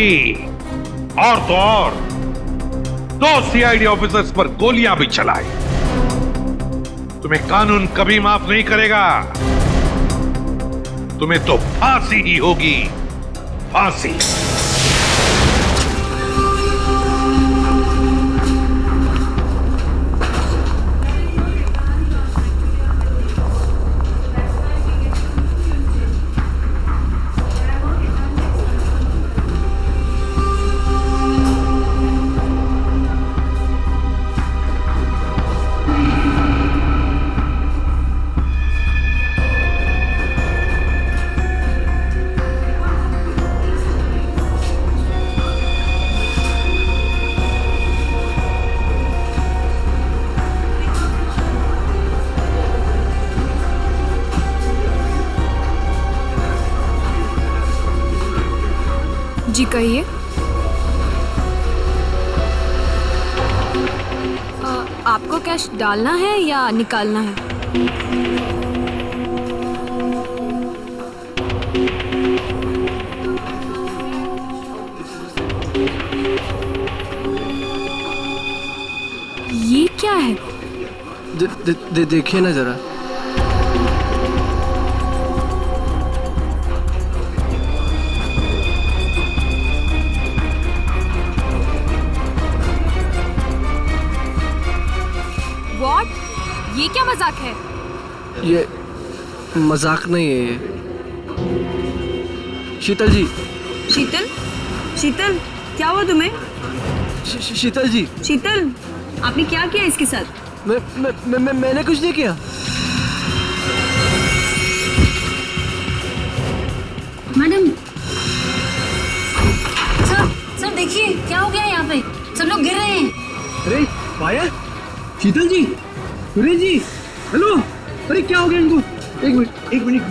और तो और 2 सीआईडी ऑफिसर्स पर गोलियां भी चलाई। तुम्हें कानून कभी माफ नहीं करेगा। तुम्हें तो फांसी ही होगी, फांसी। जी कहिए। आपको कैश डालना है या निकालना है? ये क्या है? देखिए ना जरा। ये क्या मजाक है? ये मजाक नहीं है ये। शीतल जी। शीतल? शीतल, क्या हुआ तुम्हें? शीतल जी। शीतल, आपने क्या किया इसके साथ? मैंने कुछ नहीं किया। मैडम, सर देखिए क्या हो गया यहाँ पे, सब लोग गिर रहे हैं। अरे पायल, शीतल जी, सुरेश जी, हेलो, अरे क्या हो गया इनको? एक मिनट।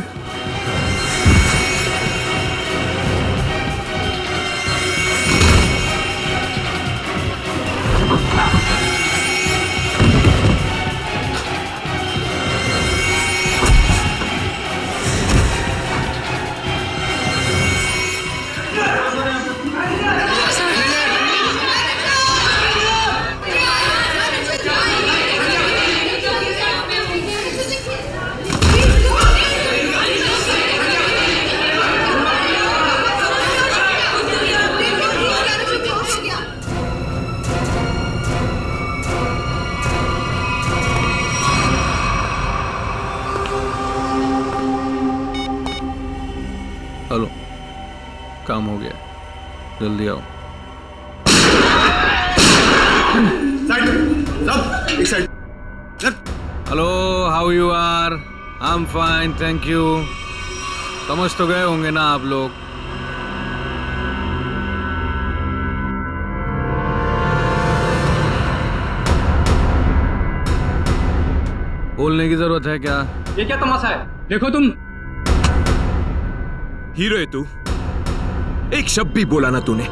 काम हो गया, जल्दी आओ। Hello, how you are? I am fine, thank you. समझ तो गए होंगे ना आप लोग? बोलने की जरूरत है क्या? ये क्या तमाशा है? देखो तुम हीरो है तू, एक शब्द भी बोला ना तूने,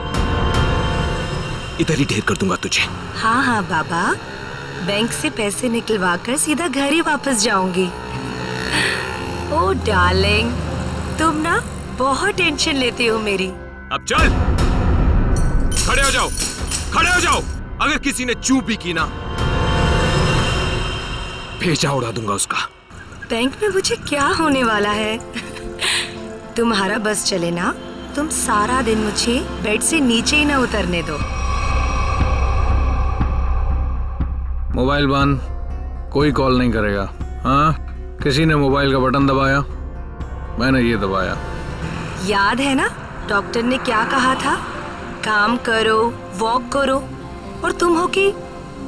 इधर ही ढेर कर दूंगा तुझे। हाँ हाँ बाबा, बैंक से पैसे निकलवा कर सीधा घर ही वापस जाऊंगी। ओ डार्लिंग, तुम ना बहुत टेंशन लेती हो मेरी। अब चल, खड़े हो जाओ, खड़े हो जाओ। अगर किसी ने चूप भी की ना, भेजा उड़ा दूंगा उसका। बैंक में मुझे क्या होने वाला है? तुम्हारा बस चले ना, तुम सारा दिन मुझे बेड से नीचे ही ना उतरने दो। मोबाइल बंद, कोई कॉल नहीं करेगा। हाँ, किसी ने मोबाइल का बटन दबाया? मैंने ये दबाया। याद है ना डॉक्टर ने क्या कहा था? काम करो, वॉक करो। और तुम हो कि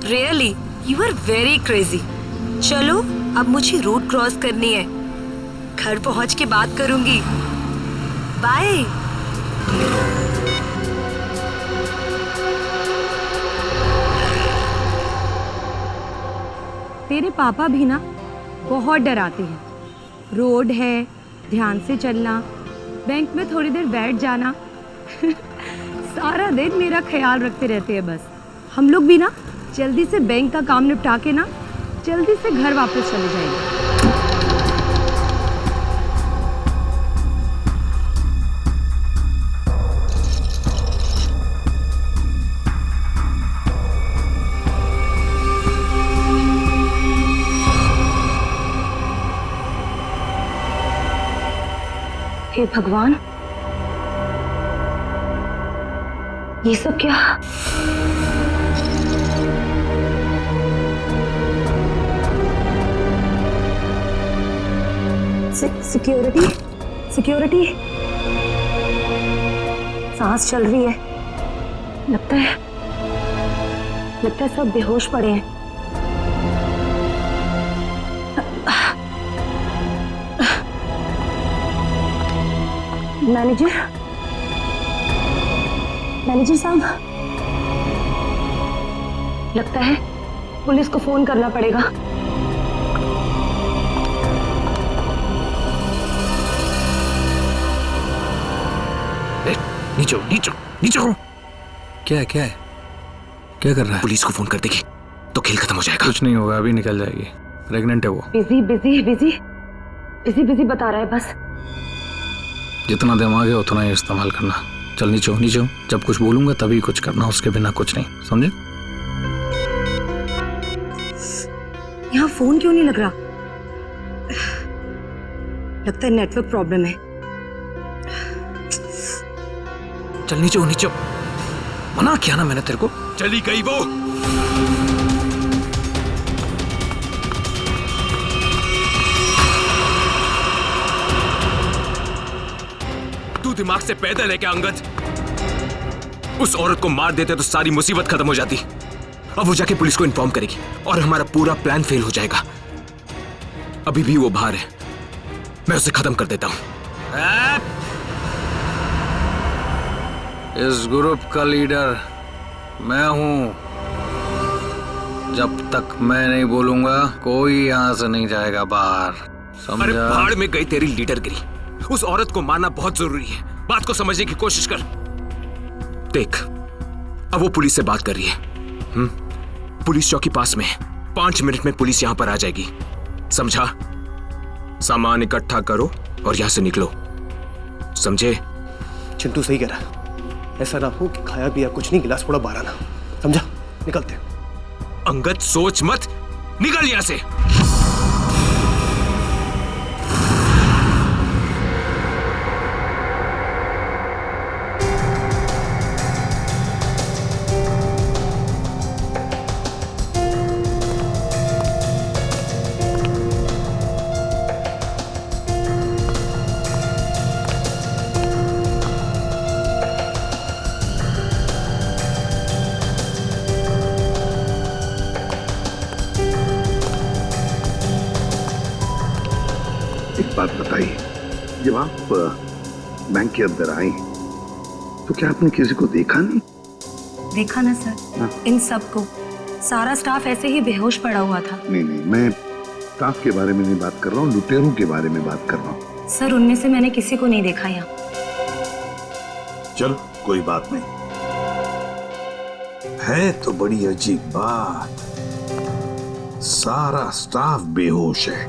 really you are very crazy. चलो अब मुझे रोड क्रॉस करनी है, घर पहुंच के बात करूंगी। बाय। तेरे पापा भी ना बहुत डराते हैं। रोड है, ध्यान से चलना, बैंक में थोड़ी देर बैठ जाना। सारा दिन मेरा ख्याल रखते रहते हैं बस। हम लोग भी ना जल्दी से बैंक का काम निपटा के ना जल्दी से घर वापस चले जाएंगे। हे भगवान, ये सब क्या? Security, security. सांस चल रही है। लगता है सब बेहोश पड़े हैं। मैनेजर साहब, लगता है पुलिस को फोन करना पड़ेगा। नीचे नीचे नीचे हो। क्या है, क्या है, क्या कर रहा है? पुलिस को फोन कर देगी तो खेल खत्म हो जाएगा। कुछ नहीं होगा, अभी निकल जाएगी। प्रेग्नेंट है वो। Busy busy busy busy busy बता रहा है बस। जितना दिमाग है उतना ही इस्तेमाल करना। चल नीचे हो, नीचे हो। जब कुछ बोलूंगा तभी कुछ करना, उसके बिना कुछ नहीं, समझे? यहाँ फोन क्यों नहीं लग रहा? लगता है नेटवर्क प्रॉब्लम है। चल नीचे हो, नीचे हो। मना किया ना मैंने तेरे को। चली गई वो। तू दिमाग से पैदल है क्या अंगद? उस औरत को मार देते तो सारी मुसीबत खत्म हो जाती। अब वो जाके पुलिस को इन्फॉर्म करेगी और हमारा पूरा प्लान फेल हो जाएगा। अभी भी वो बाहर है, मैं उसे खत्म कर देता हूं। इस ग्रुप का लीडर मैं हूं। जब तक मैं नहीं बोलूंगा कोई यहां से नहीं जाएगा बाहर, समझा? अरे भाड़ में गई तेरी लीडरगिरी। उस औरत को मारना बहुत जरूरी है। बात को समझने की कोशिश कर। देख, अब वो पुलिस से बात कर रही है। पुलिस चौकी पास में है। 5 मिनट में पुलिस यहां पर आ जाएगी, समझा? सामान इकट्ठा करो और यहां से निकलो, समझे? चिंटू सही कह रहा, ऐसा ना हो कि खाया पिया कुछ नहीं, गिलास थोड़ा बारह ना, समझा? निकलते। अंगद सोच मत, निकल यहां से। बात बताइए, जब आप बैंक के अंदर आई तो क्या आपने किसी को देखा नहीं? देखा ना सर, इन सबको, सारा स्टाफ ऐसे ही बेहोश पड़ा हुआ था। नहीं, मैं स्टाफ के बारे में नहीं बात कर रहा हूँ, लुटेरों के बारे में बात कर रहा हूँ। सर उनमें से मैंने किसी को नहीं देखा यहाँ। चलो कोई बात नहीं, है तो बड़ी अजीब बात, सारा स्टाफ बेहोश है।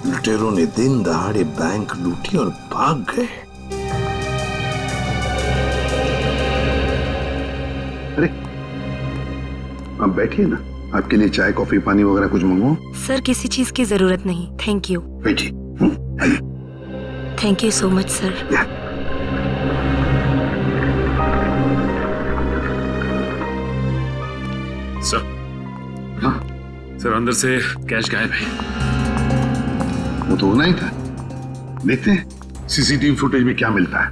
लुटेरों ने दिन दहाड़े बैंक लूटी और भाग गए। अरे आप बैठिए ना, आपके लिए चाय कॉफी पानी वगैरह कुछ मंगवाऊं? सर किसी चीज की जरूरत नहीं, थैंक यू। बैठिए। Thank you so much sir. Sir, हाँ सर, अंदर से कैश गायब है। वो तो होना ही था। देखते हैं सीसीटीवी फुटेज में क्या मिलता है।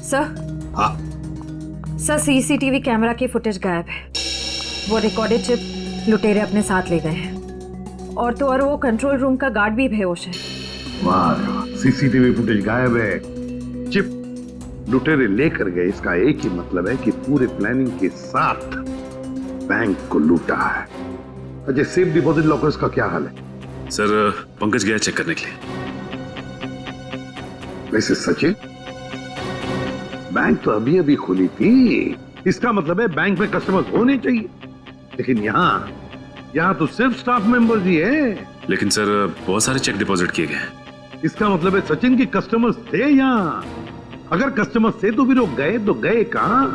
सर, हाँ सर सीसीटीवी कैमरा की फुटेज गायब है। वो रिकॉर्डेड चिप लुटेरे अपने साथ ले गए हैं, और तो और वो कंट्रोल रूम का गार्ड भी बेहोश है। वाह, सीसीटीवी फुटेज गायब है, चिप लुटेरे लेकर गए, इसका एक ही मतलब है कि पूरे प्लानिंग के साथ बैंक को लूटा है। अच्छा, सेफ डिपॉजिट लॉकर्स का क्या हाल है? सर पंकज गया चेक करने के लिए। वैसे सचिन, बैंक तो अभी अभी खुली थी, इसका मतलब है बैंक में कस्टमर्स होने चाहिए, लेकिन यहाँ तो सिर्फ स्टाफ मेंबर्स ही है। लेकिन सर बहुत सारे चेक डिपॉजिट किए गए। इसका मतलब है सचिन के कस्टमर्स थे यहाँ। अगर कस्टमर्स थे तो फिर वो गए तो गए कहाँ?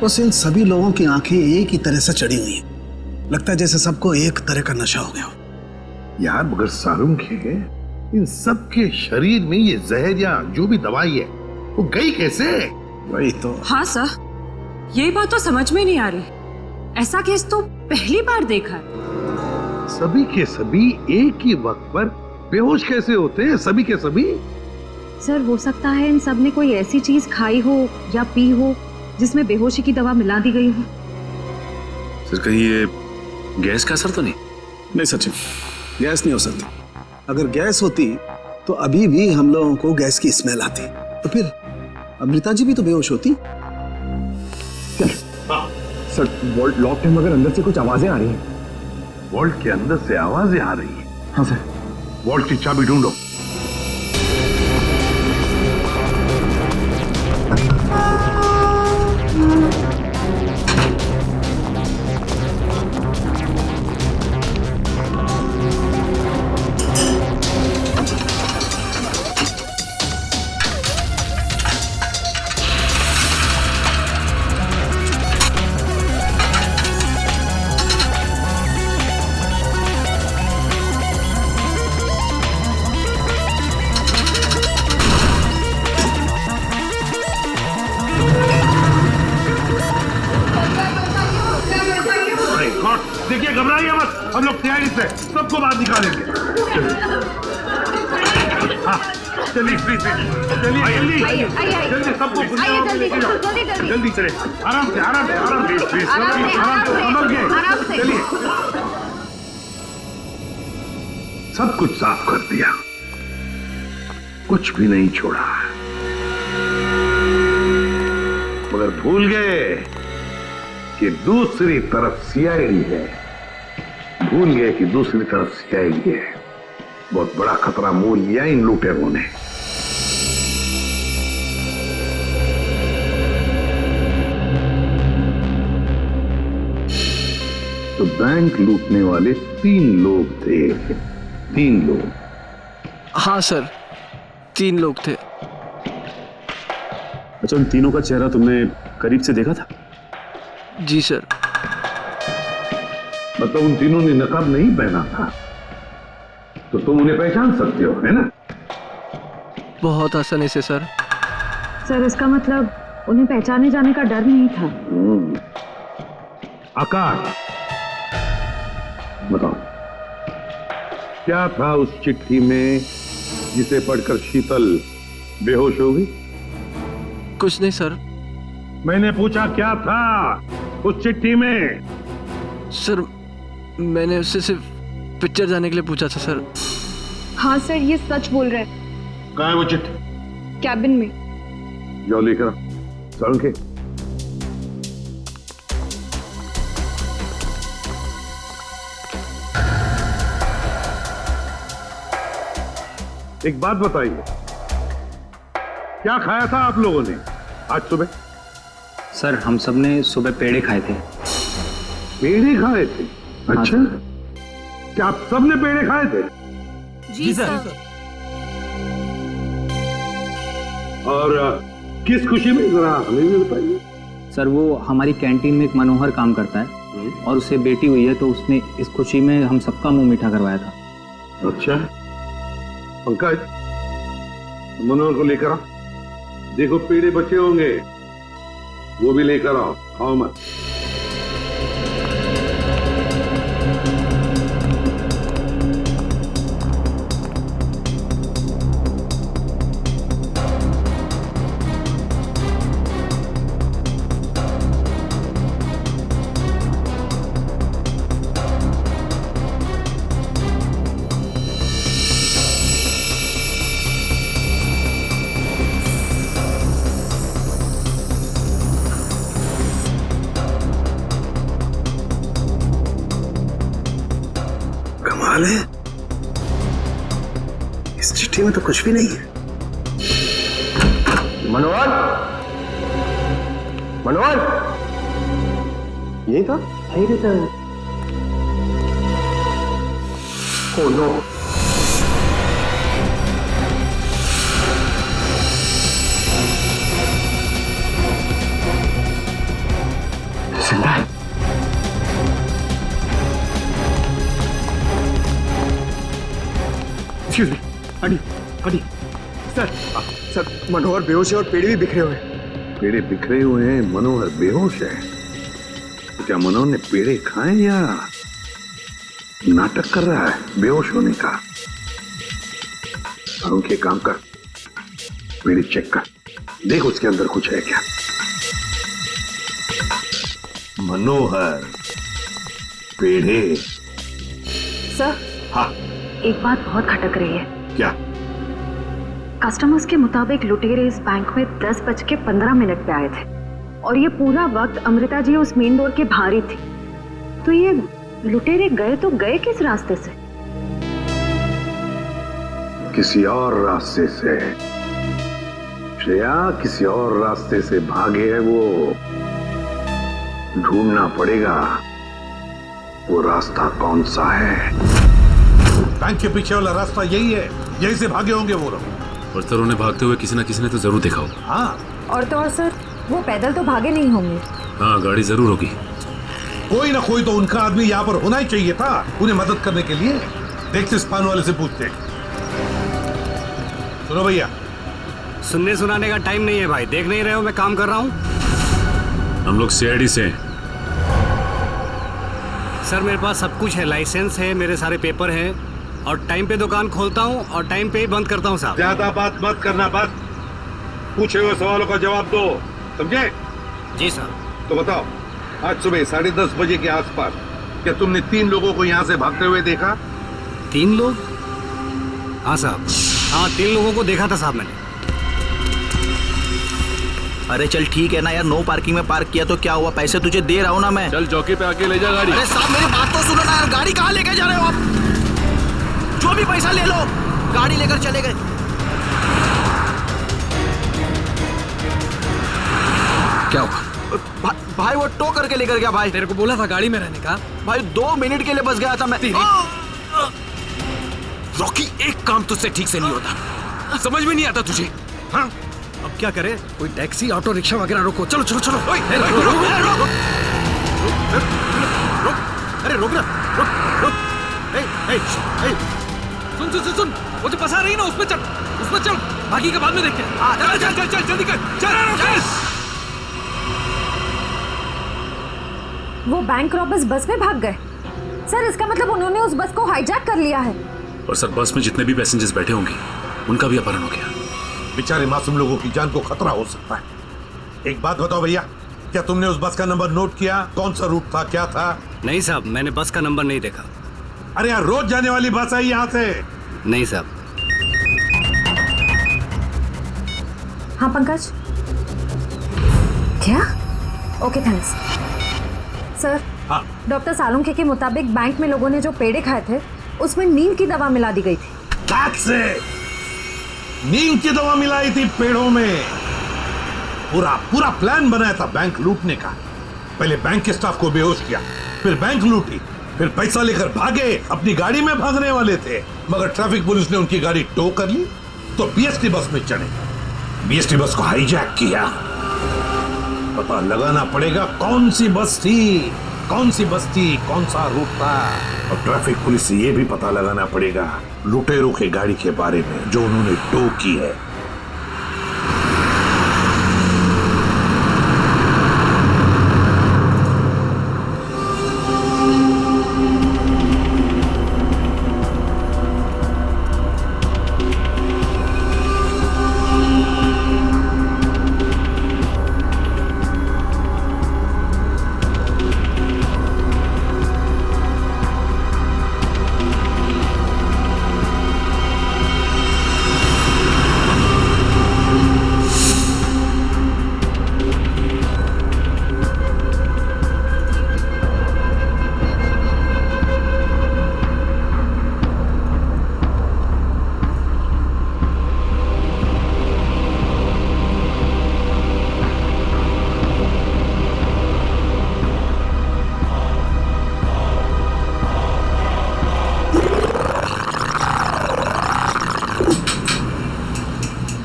बस इन सभी लोगों की आंखें एक ही तरह से चढ़ी हुई हैं। लगता है जैसे सबको एक तरह का नशा हो गया हो। यार मगर सारुंग है, इन सब के शरीर में ये जहर या जो भी दवाई है वो गई कैसे? वही तो। हाँ सर, ये बात तो समझ में नहीं आ रही। ऐसा केस तो पहली बार देखा है। सभी के सभी एक ही वक्त पर बेहोश कैसे होते हैं? सभी के सभी। सर हो सकता है इन सब ने कोई ऐसी चीज खाई हो या पी हो जिसमें बेहोशी की दवा मिला दी गई हो। सर कहीं ये गैस का असर तो नहीं? नहीं सचिन, गैस नहीं हो सकती। अगर गैस होती तो अभी भी हम लोगों को गैस की स्मेल आती, तो फिर अमृता जी भी तो बेहोश होती। सर वॉल्ट लॉक है, मगर अंदर से कुछ आवाजें आ रही हैं। वॉल्ट के अंदर से आवाजें आ रही हैं? हाँ सर। वॉल्ट की चाबी ढूंढो। देखिए घबराइए मत, हम लोग तैयारी से सबको बाहर निकालेंगे। हाँ चलिए प्लीज, चलिए जल्दी जल्दी सबको जल्दी चले, आराम से आराम से आराम से संभल के चलिए। सब कुछ साफ कर दिया, कुछ भी नहीं छोड़ा, मगर भूल गए कि दूसरी तरफ सीआईडी है। भूल गए कि दूसरी तरफ सीआईडी है। बहुत बड़ा खतरा मोल लिया इन लुटेरों ने। तो बैंक लूटने वाले 3 लोग थे। 3 लोग? हाँ सर, 3 लोग थे। अच्छा, उन तीनों का चेहरा तुमने करीब से देखा था? जी सर। मतलब उन तीनों ने नकाब नहीं पहना था, तो तुम उन्हें पहचान सकते हो, है ना? बहुत आसानी से सर। सर इसका मतलब उन्हें पहचाने जाने का डर नहीं था। आकाश बताओ, क्या था उस चिट्ठी में जिसे पढ़कर शीतल बेहोश हो गई? कुछ नहीं सर। मैंने पूछा क्या था उस चिट्ठी में? सर मैंने उससे सिर्फ पिक्चर जाने के लिए पूछा था सर। हाँ सर, ये सच बोल रहा है। कहाँ है वो चिट्ठी? कैबिन में। जाओ लेकर आओ। सारुण के एक बात बताइए, क्या खाया था आप लोगों ने आज सुबह? सर हम सब ने सुबह पेड़े खाए थे। पेड़े खाए थे? अच्छा, क्या आप सब ने पेड़े खाए थे? जी सर। और किस खुशी में, जरा हमें भी बताइए। सर वो हमारी कैंटीन में एक मनोहर काम करता है और उसे बेटी हुई है, तो उसने इस खुशी में हम सबका मुंह मीठा करवाया था। अच्छा, पंकज मनोहर को लेकर आओ। देखो पेड़े बचे होंगे, वो भी लेकर आओ, खाओ मत। कमाल है, इस चिट्ठी में तो कुछ भी नहीं है। मनोहर, मनोहर, यही था? यही रहता है। ओह नो, जिंदा है। हटी हटी। सर मनोहर बेहोश है और पेड़ भी बिखरे हुए हैं। पेड़े बिखरे हुए हैं, मनोहर बेहोश है। तो क्या मनोहर ने पेड़े खाए या नाटक कर रहा है बेहोश होने का? और उनके काम कर, पेड़े चेक कर, देख उसके अंदर कुछ है क्या। मनोहर पेड़े। सर, हाँ एक बात बहुत खटक रही है। क्या? कस्टमर्स के मुताबिक लुटेरे इस बैंक में 10:15 पे आए थे और ये पूरा वक्त अमृता जी उस मेन डोर के बाहर ही थी। तो ये लुटेरे गए तो गए किस रास्ते से? किसी और रास्ते से श्रेया, किसी और रास्ते से भागे हैं वो। ढूंढना पड़ेगा वो रास्ता कौन सा है। बैंक के पीछे वाला रास्ता यही है, यही से भागे होंगे वो लोग। और सर उन्हें भागते हुए किसी न किसी ने तो जरूर देखा होगा। हाँ, और तो और सर, वो पैदल तो भागे नहीं होंगे। हाँ, गाड़ी जरूर होगी। कोई ना कोई तो उनका आदमी यहाँ पर होना ही चाहिए था उन्हें मदद करने के लिए। देखते इस पान वाले से पूछते। सुनो भैया, सुनने सुनाने का टाइम नहीं है भाई। देख नहीं रहे हो मैं काम कर रहा हूँ। हम लोग सीआईडी से हैं। सर मेरे पास सब कुछ है, लाइसेंस है, मेरे सारे पेपर हैं और टाइम पे दुकान खोलता हूँ और टाइम पे ही बंद करता हूँ साहब। ज्यादा बात मत करना, बस पूछे हुए सवालों का जवाब दो, समझे? जी सर। तो बताओ, आज सुबह 10:30 बजे के आसपास क्या तुमने 3 लोगों को यहाँ से भागते हुए देखा? 3 लोग? हाँ साहब, हाँ 3 लोगों को देखा था साहब मैंने। अरे चल ठीक है ना यार, नो पार्किंग में पार्क किया तो क्या हुआ, पैसे तुझे दे रहा हूँ ना मैं। चल चौकी पे आके ले जा गाड़ी। अरे साहब मेरी बात तो सुनो ना यार, गाड़ी कहाँ लेके जा रहे हो आप? जो भी पैसा ले लो, गाड़ी लेकर चले गए। क्या हुआ? भाई वो टो करके लेकर गया भाई। तेरे को बोला था गाड़ी में रहने का। भाई 2 मिनट के लिए बस गया था मैं। रॉकी, एक काम तुझसे ठीक से नहीं होता, समझ में नहीं आता तुझे? हाँ, अब क्या करे? कोई टैक्सी, ऑटो रिक्शा वगैरह रोको। चलो चलो चलो। अरे रोक ना, सुन सुन सुन सुन, वो जो फंसा रही ना उसमें चल, उसमें चल, बाकी का बाद में देखते हैं। चल चल चल चल जल्दी कर, चल। वो बैंक रॉबर्स बस में भाग गए। सर इसका मतलब उन्होंने उस बस को हाईजैक कर लिया है। और सर बस में जितने भी पैसेंजर्स बैठे होंगे उनका भी अपहरण हो गया। बेचारे मासूम लोगों की जान को खतरा हो सकता है। एक बात बताओ भैया, क्या तुमने उस बस का नंबर नोट किया? कौन सा रूट था, क्या था? नहीं साहब, मैंने बस का नंबर नहीं देखा। अरे यार, रोज जाने वाली बस है यहाँ से। नहीं साहब। हाँ पंकज। क्या? Okay thanks sir. हाँ। डॉक्टर सालुंखे के मुताबिक बैंक में लोगों ने जो पेड़े खाए थे उसमें नींद की दवा मिला दी गई थी। That's it! नींद की दवा मिलाई थी पेड़ों में। पूरा प्लान बनाया था बैंक लूटने का। पहले बैंक के स्टाफ को बेहोश किया, फिर बैंक लूटी, फिर पैसा लेकर भागे। अपनी गाड़ी में भागने वाले थे, मगर ट्रैफिक पुलिस ने उनकी गाड़ी टो कर ली तो बीएसटी बस में चढ़े। बीएसटी बस को हाईजैक किया। पता लगाना पड़ेगा कौन सी बस थी, कौन सा रूट था। और ट्रैफिक पुलिस से यह भी पता लगाना पड़ेगा लुटेरों के गाड़ी के बारे में जो उन्होंने टो की है।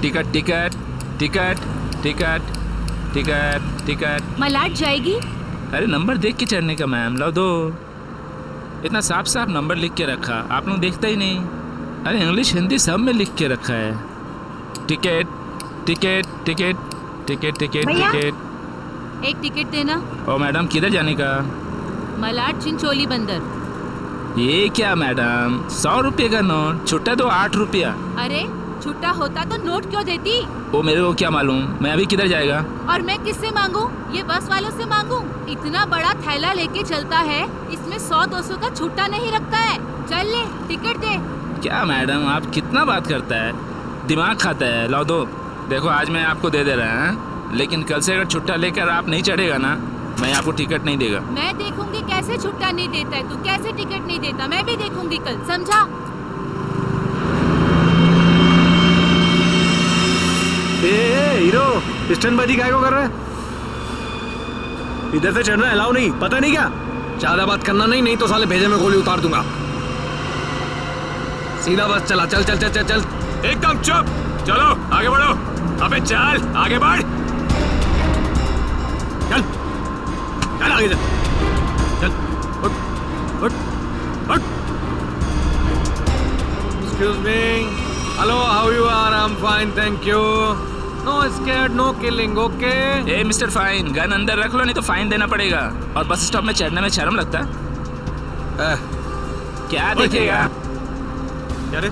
Ticket ticket ticket ticket ticket ticket. Malad जाएगी? अरे नंबर देख के चढ़ने का मैम, लो दो। इतना साफ साफ नंबर लिख के रखा, आप लोग देखते ही नहीं। अरे इंग्लिश हिंदी सब में लिख के रखा है। Ticket ticket ticket ticket ticket ticket. एक टिकट देना। ओ मैडम, किधर जाने का? मलाट चिंचोली बंदर। ये क्या मैडम, 100 रुपये का नोट, छुट्टा दो 8 रुपया। अरे छुट्टा होता तो नोट क्यों देती? वो मेरे को क्या मालूम, मैं अभी किधर जाएगा? और मैं किससे मांगू? ये बस वालों से मांगू? इतना बड़ा थैला लेके चलता है, इसमें 100-200 का छुट्टा नहीं रखता है। चल ले, टिकट दे। क्या मैडम, आप कितना बात करता है, दिमाग खाता है। लो दो। देखो आज मैं आपको दे रहा है, लेकिन कल से अगर छुट्टा लेकर आप नहीं चढ़ेगा ना, मैं आपको टिकट नहीं देगा। मैं देखूंगी कैसे छुट्टा नहीं देता है, तू कैसे टिकट नहीं देता, मैं भी देखूंगी कल, समझा? हीरो, स्टंटबाजी काय को कर रहा है? इधर से चढ़ना अलाउ नहीं, पता नहीं क्या? ज्यादा बात करना नहीं तो साले भेजे में गोली उतार दूंगा। सीधा बस चला, चल चल चल चल चल। एकदम चुप, चलो आगे बढ़ो। अबे चल आगे बढ़, चल चल आगे चल, चल उठ उठ उठ। Excuse me. Hello, how you are? I'm fine, thank you. No scared, no killing, okay? A mister fine, gun अंदर रख लो नहीं तो फाइन देना पड़ेगा। और बस स्टॉप में चढ़ने में शर्म लगता है? क्या देखेगा? अरे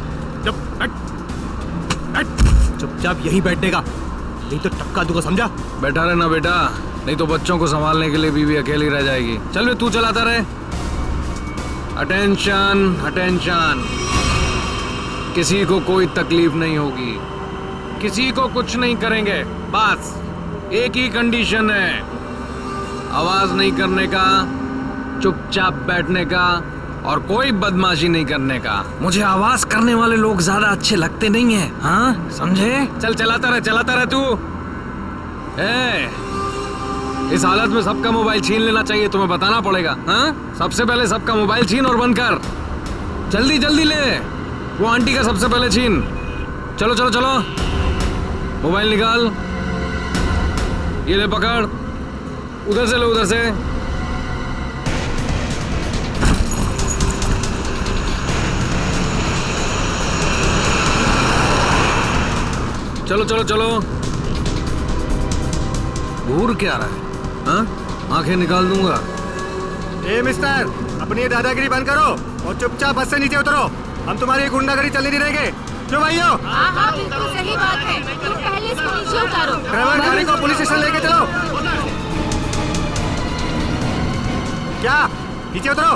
चुपचाप यहीं बैठेगा, नहीं तो टपका दूंगा, समझा? बैठा रहना बेटा, नहीं तो बच्चों को संभालने के लिए बीवी अकेली रह जाएगी। चल बे, तू चलाता रहे। अटेंशन अटेंशन, किसी को कोई तकलीफ नहीं होगी, किसी को कुछ नहीं करेंगे। बस एक ही कंडीशन है, आवाज नहीं करने का, चुपचाप बैठने का और कोई बदमाशी नहीं करने का। मुझे आवाज करने वाले लोग ज्यादा अच्छे लगते नहीं हैं, हाँ समझे? चल चलाता रहे तू। इस हालत में सबका मोबाइल छीन लेना चाहिए, तुम्हें बताना पड़ेगा। हाँ, सबसे पहले सबका मोबाइल छीन और बंद कर। जल्दी जल्दी ले, वो आंटी का सबसे पहले छीन। चलो चलो चलो, मोबाइल निकाल, ये ले पकड़, उधर से ले, उधर से। चलो चलो चलो। घूर क्या रहा है? हाँ, आंखें निकाल दूंगा। ए मिस्टर, अपनी ये दादागिरी बंद करो और चुपचाप बस से नीचे उतरो। हम तुम्हारी गुंडागर्दी चलने नहीं देंगे। क्यों भाइयों? हाँ बिल्कुल सही बात है, तुम पहले इसको नीचे उतारो। ड्राइवर गाड़ी को पुलिस स्टेशन लेके चलो। क्या? नीचे उतरो।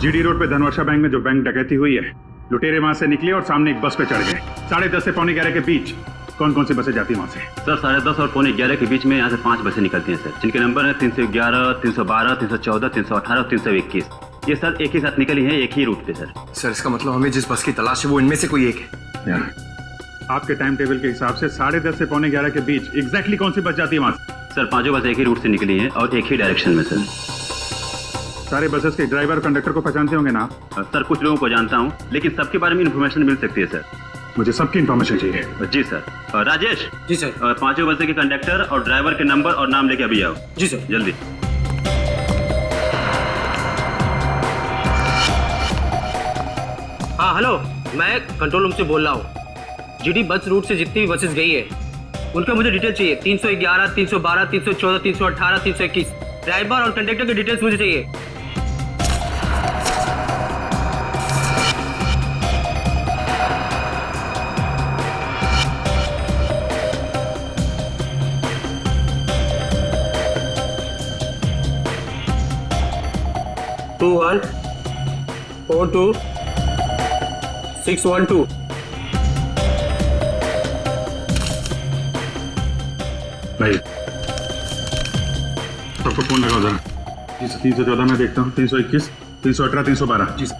जीडी रोड पे धनवर्षा बैंक में जो बैंक डकैती हुई है, लुटेरे वहां से निकले और सामने एक बस पे चढ़ गए। 10:30 से 11:15 के बीच कौन कौन सी बसें जाती हैं वहां से? सर 10:30 और 11:15 के बीच में यहाँ से 5 बसें निकलती हैं सर, जिनके नंबर है 311, 312, 314, 318 और 321। ये सर एक ही साथ निकली है, एक ही रूट पे सर। सर इसका मतलब हमें जिस बस की तलाश है वो इनमें से कोई एक है। आपके टाइम टेबल के हिसाब से 10:30 से 11:15 के बीच एग्जैक्टली कौन सी बस जाती है वहां से? सर पांचों बस एक ही रूट से निकली हैं और एक ही डायरेक्शन में सर। सारे बसेस के ड्राइवर और कंडक्टर को पहचानते होंगे ना आप? सर कुछ लोगों को जानता हूँ, लेकिन सबके बारे में इन्फॉर्मेशन मिल सकती है सर। मुझे सबकी इन्फॉर्मेशन चाहिए। जी सर। राजेश। जी सर। पांचों बसें के कंडक्टर और ड्राइवर के नंबर और नाम लेके अभी आओ। जी सर। जल्दी। हाँ हेलो, मैं कंट्रोल रूम से बोल रहा हूँ। जीडी बस रूट से जितनी भी बसेस गई है उनका मुझे डिटेल चाहिए। 311, 312, 314, 318, 321 ड्राइवर और कंडक्टर की डिटेल्स मुझे चाहिए। टू 1 4 2 6 1 2। भाई सबको फोन लगाओ जरा। 314 में देखता हूँ, 321, 318, 312। जी सर।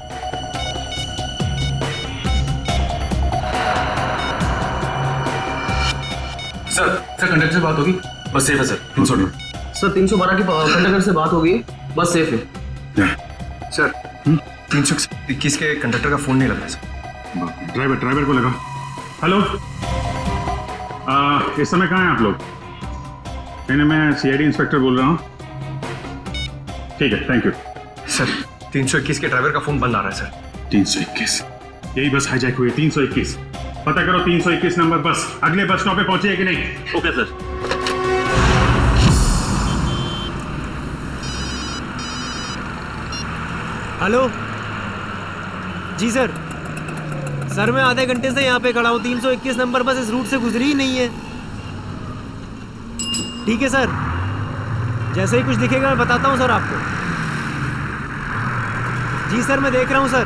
सर कंडक्टर से बात होगी, बस सेफ है सर। 318 सर 312 की कंडक्टर से बात होगी, बस सेफ है। सर 321 के कंडक्टर का फोन नहीं लग रहा सर। ड्राइवर को लगाओ। हेलो, इस समय कहाँ हैं आप लोग? मैंने मैं सीआईडी इंस्पेक्टर बोल रहा हूँ। ठीक है, थैंक यू। सर 321 के ड्राइवर का फोन बंद आ रहा है सर। 321, यही बस हाईजैक हुई है। 321 पता करो, 321 नंबर बस अगले बस स्टॉप पे पहुंची है कि नहीं? Okay sir. हेलो जी सर। सर मैं आधे घंटे से यहाँ पे खड़ा हूँ, 321 नंबर बस इस रूट से गुजरी ही नहीं है। ठीक है सर, जैसे ही कुछ दिखेगा मैं बताता हूँ सर आपको। जी सर मैं देख रहा हूँ सर।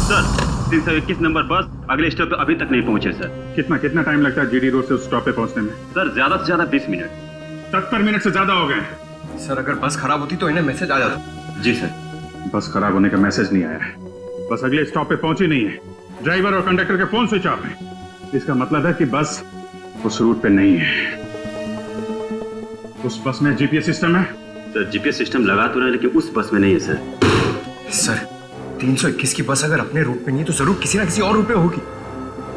सर 321 नंबर बस अगले स्टॉप पे अभी तक नहीं पहुंचे सर। कितना टाइम लगता है जीडी रोड से उस स्टॉप पे पहुंचने में? सर ज्यादा से ज्यादा 20 मिनट। 70 मिनट से ज्यादा हो गए। सर अगर बस खराब होती तो इन्हें मैसेज आ जाता। जी सर। बस खराब होने का मैसेज नहीं आया है, बस अगले स्टॉप पे पहुंची नहीं है। ड्राइवर और कंडक्टर के फोन स्विच ऑफ है। इसका मतलब है कि बस उस रूट पे नहीं है। उस बस में जीपीएस सिस्टम है? सर जीपीएस सिस्टम लगा तो रहा है, लेकिन उस बस में नहीं है सर। सर 321 की बस अगर अपने रूट पे नहीं है तो जरूर किसी ना किसी और रूट पे होगी।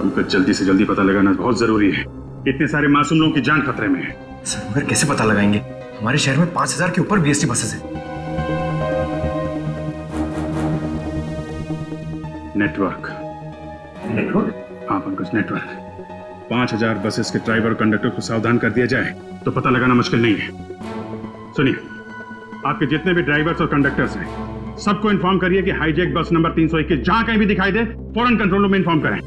उनको जल्दी से जल्दी पता लगाना बहुत जरूरी है। इतने सारे मासूम लोगों की जान खतरे में है। सर मगर कैसे पता लगाएंगे? हमारे शहर में 5000 के ऊपर बीएसटी बसेस हैं। नेटवर्क? हाँ पंकज, नेटवर्क। 5000 बसेस के ड्राइवर और कंडक्टर को सावधान कर दिया जाए तो पता लगाना मुश्किल नहीं है। सुनिए, आपके जितने भी ड्राइवर्स और कंडक्टर्स हैं सबको इन्फॉर्म करिए कि हाईजैक बस नंबर 321 जहां कहीं भी दिखाई दे फौरन कंट्रोल रूम में इन्फॉर्म करें।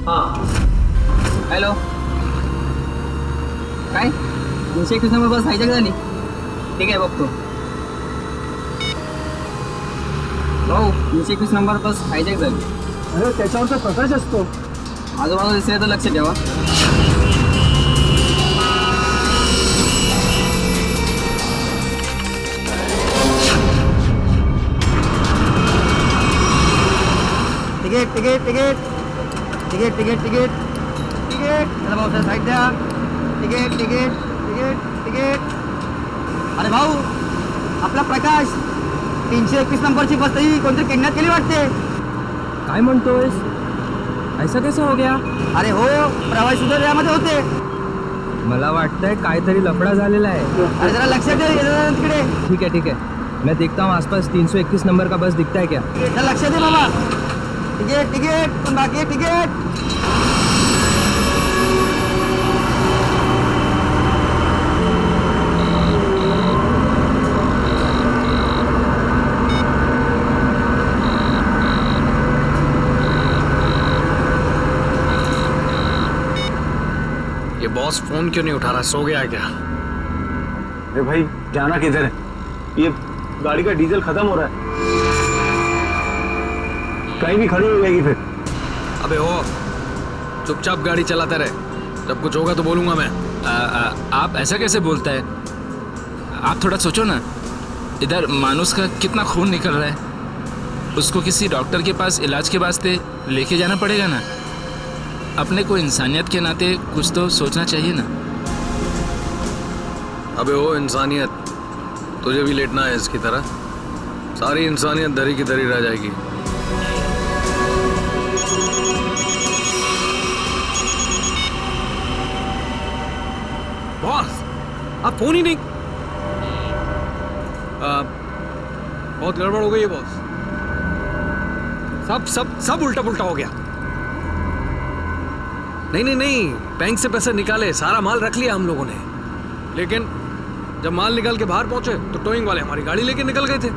हाँ हेलो, काय 321 नंबर बस हायजॅक झाली? ठीक आहे बघतो भाऊ। 321 नंबर बस हायजॅक झाली। अरे त्याच्यावर तर प्रकाश असतो, आजूबाजूला दिसले तर लक्ष ठेवा। Ticket ticket ticket ticket ticket ticket ticket चला भाऊ सर साईड द्या टिकट टिकट टिकट टिकट अरे भाऊ आपला प्रकाश 321 नंबरची बस ही कोणतरी किडनॅप केली वाटते काय म्हणतोयस ऐसा कैसा हो गया अरे हो प्रवासी सुद्धा यामध्ये होते मला वाटतंय काहीतरी लफडा झालेला आहे अरे जरा लक्षात दे तिकडे ठीक है मैं देखता हूँ आसपास 321 नंबर का बस दिखता है क्या जरा लक्षात दे बाबा टिकट टिकट पण बाकी आहे टिकट ये बॉस फोन क्यों नहीं उठा रहा? सो गया है क्या? अरे भाई जाना किधर है? ये गाड़ी का डीजल खत्म हो रहा है, कहीं भी खड़ी हो जाएगी फिर। अबे हो, चुपचाप गाड़ी चलाते रहे, जब कुछ होगा तो बोलूंगा मैं। आप ऐसा कैसे बोलता है? आप थोड़ा सोचो ना, इधर मानुस का कितना खून निकल रहा है, उसको किसी डॉक्टर के पास इलाज के वास्ते लेके जाना पड़ेगा ना। अपने को इंसानियत के नाते कुछ तो सोचना चाहिए ना। अबे हो इंसानियत, तुझे भी लेटना है इसकी तरह? सारी इंसानियत धरी की धरी रह जाएगी। बॉस, आप फोन ही नहीं। बहुत गड़बड़ हो गई है बॉस, सब सब सब उल्टा पुल्टा हो गया। नहीं, बैंक से पैसे निकाले, सारा माल रख लिया हम लोगों ने, लेकिन जब माल निकाल के बाहर पहुंचे तो टोइंग वाले हमारी गाड़ी लेके निकल गए थे।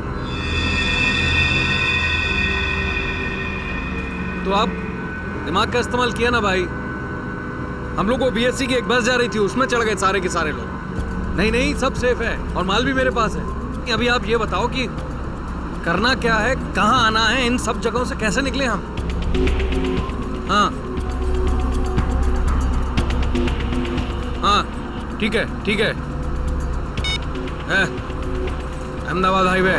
तो आप दिमाग का इस्तेमाल किया ना भाई। हम लोग को बीएससी की एक बस जा रही थी, उसमें चढ़ गए सारे के सारे लोग। नहीं, सब सेफ है और माल भी मेरे पास है। अभी आप ये बताओ कि करना क्या है, कहाँ आना है, इन सब जगहों से कैसे निकले हम? हाँ ठीक है अहमदाबाद हाईवे।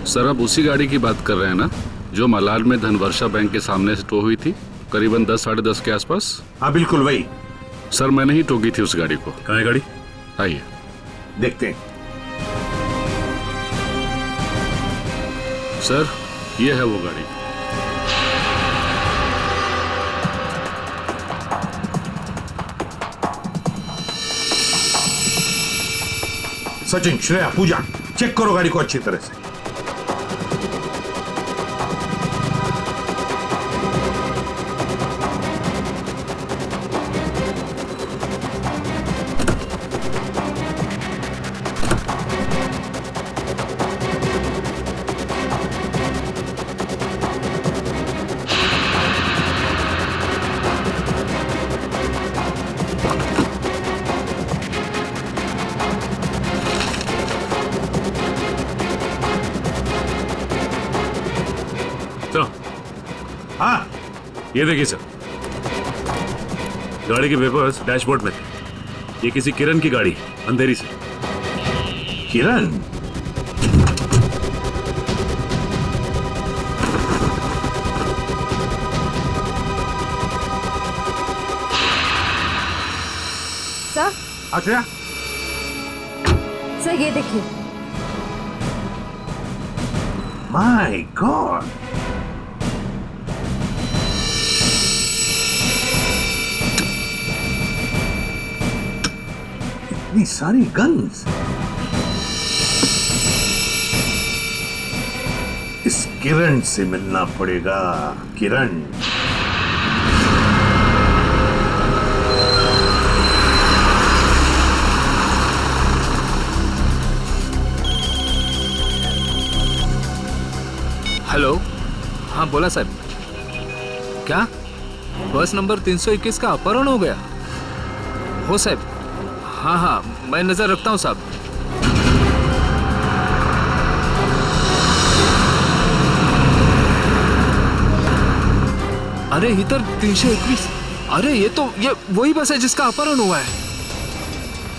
सर आप उसी गाड़ी की बात कर रहे हैं ना जो मलाड में धनवर्षा बैंक के सामने से टो हुई थी करीबन 10 साढ़े 10 के आसपास? हाँ बिल्कुल वही। सर मैंने ही टोकी थी उस गाड़ी को। कहाँ है गाड़ी? आइए देखते हैं। सर ये है वो गाड़ी। सचिन, श्रेया, पूजा, चेक करो गाड़ी को अच्छी तरह से। हाँ ये देखिए सर, गाड़ी के पेपर्स डैशबोर्ड में थे। ये किसी किरण की गाड़ी, अंधेरी से। किरण? सर। अच्छा सर ये देखिए। माय गॉड, इतनी सारी गन्स। इस किरण से मिलना पड़ेगा। किरण हेलो, हाँ बोला साहब। क्या बस नंबर 321 का अपहरण हो गया? हो साहब, हाँ मैं नजर रखता हूँ साहब। अरे इधर 321, अरे ये वही बस है जिसका अपहरण हुआ है।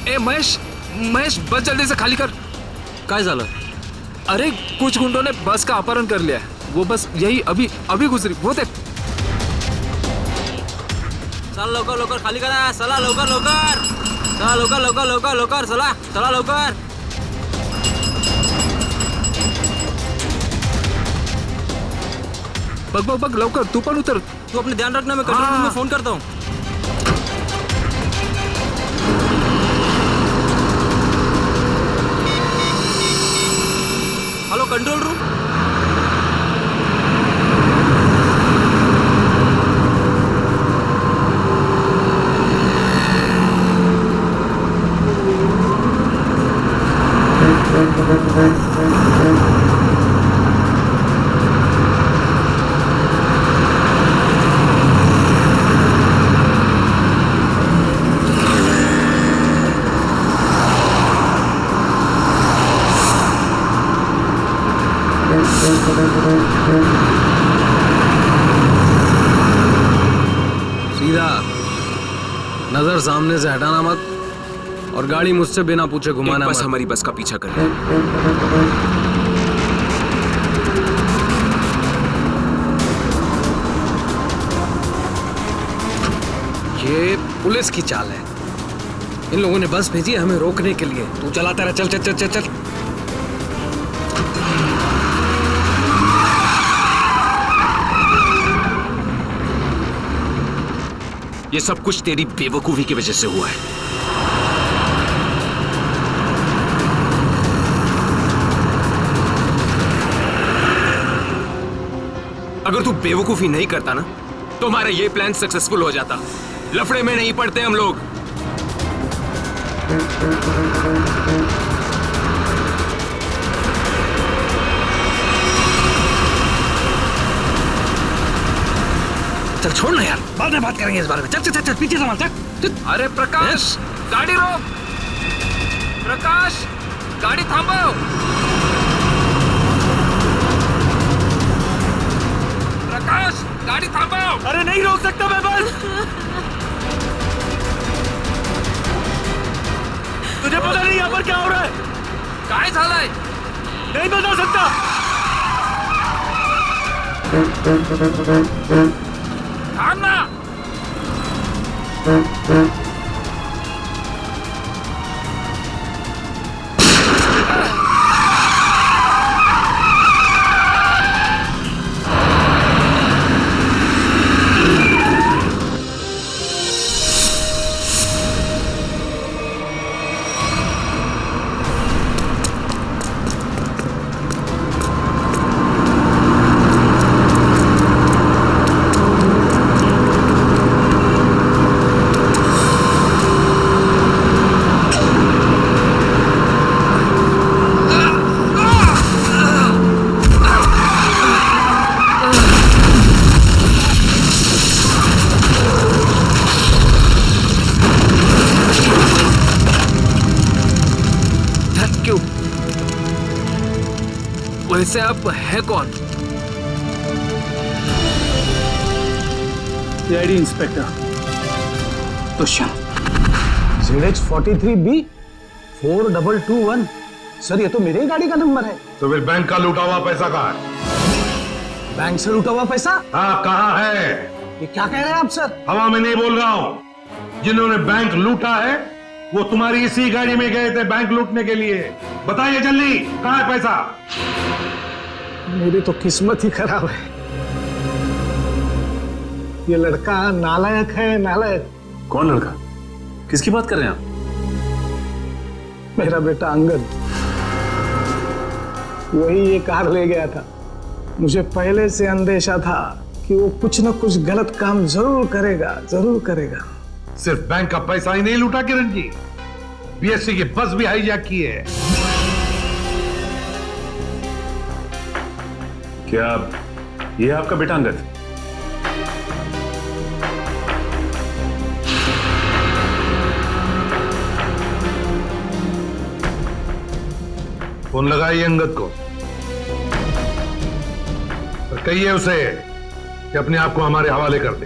ए महेश, बस जल्दी से खाली कर। काय झालं? अरे कुछ गुंडों ने बस का अपहरण कर लिया है। वो बस यही अभी गुजरी, वो देख। चला लवकर खाली करा, चला लवकर चला लवकर चला लवकर। बघ लवकर, तू पण उतर। तू अपने ध्यान रखना, मैं कंट्रोल रूम में फोन करता हूँ। Hello control room. सीधा नजर सामने से हटाना मत और गाड़ी मुझसे बिना पूछे घुमाना बस मत। हमारी बस का पीछा कर रहा है। ये पुलिस की चाल है। इन लोगों ने बस भेजी है हमें रोकने के लिए। तू चलाता रहा, चल चल चल चल चल। ये सब कुछ तेरी बेवकूफी की वजह से हुआ है। अगर तू बेवकूफी नहीं करता ना तो हमारा ये प्लान सक्सेसफुल हो जाता। लफड़े में नहीं पड़ते हम लोग। चल छोड़ ना यार, बाद में बात करेंगे इस बारे में। चल चल चल, चल पीछे संभाल, चल। अरे प्रकाश, गाड़ी रोक। प्रकाश, गाड़ी थांबो। प्रकाश, गाड़ी थांबो। अरे नहीं रोक सकता मैं बस। तुझे पता नहीं यहाँ पर क्या हो रहा है? काय झालंय? नहीं बता सकता। थांब ना। वैसे आप है कौन? CID inspector Dushyant. ZH43B 4221। Sir ये तो मेरे ही गाड़ी का नंबर है। तो फिर बैंक का लूटा हुआ पैसा कहाँ है? बैंक से लूटा हुआ पैसा? हाँ कहाँ है? ये क्या कह रहे हैं आप सर? हवा में नहीं बोल रहा हूँ। जिन्होंने बैंक लूटा है वो तुम्हारी इसी गाड़ी में गए थे बैंक लूटने के लिए। बताइए जल्दी, कहाँ है पैसा? मेरी तो किस्मत ही खराब है। ये लड़का नालायक है, नालायक। कौन लड़का? किसकी बात कर रहे हैं आप? मेरा बेटा अंगद, वही ये कार ले गया था। मुझे पहले से अंदेशा था कि वो कुछ न कुछ गलत काम जरूर करेगा, जरूर करेगा। सिर्फ बैंक का पैसा ही नहीं लूटा किरण जी, बीएससी की बस भी हाईजैक की है। क्या ये आपका बेटा अंगद? फोन लगाइए अंगद को और कहिए उसे कि अपने आप को हमारे हवाले कर दे।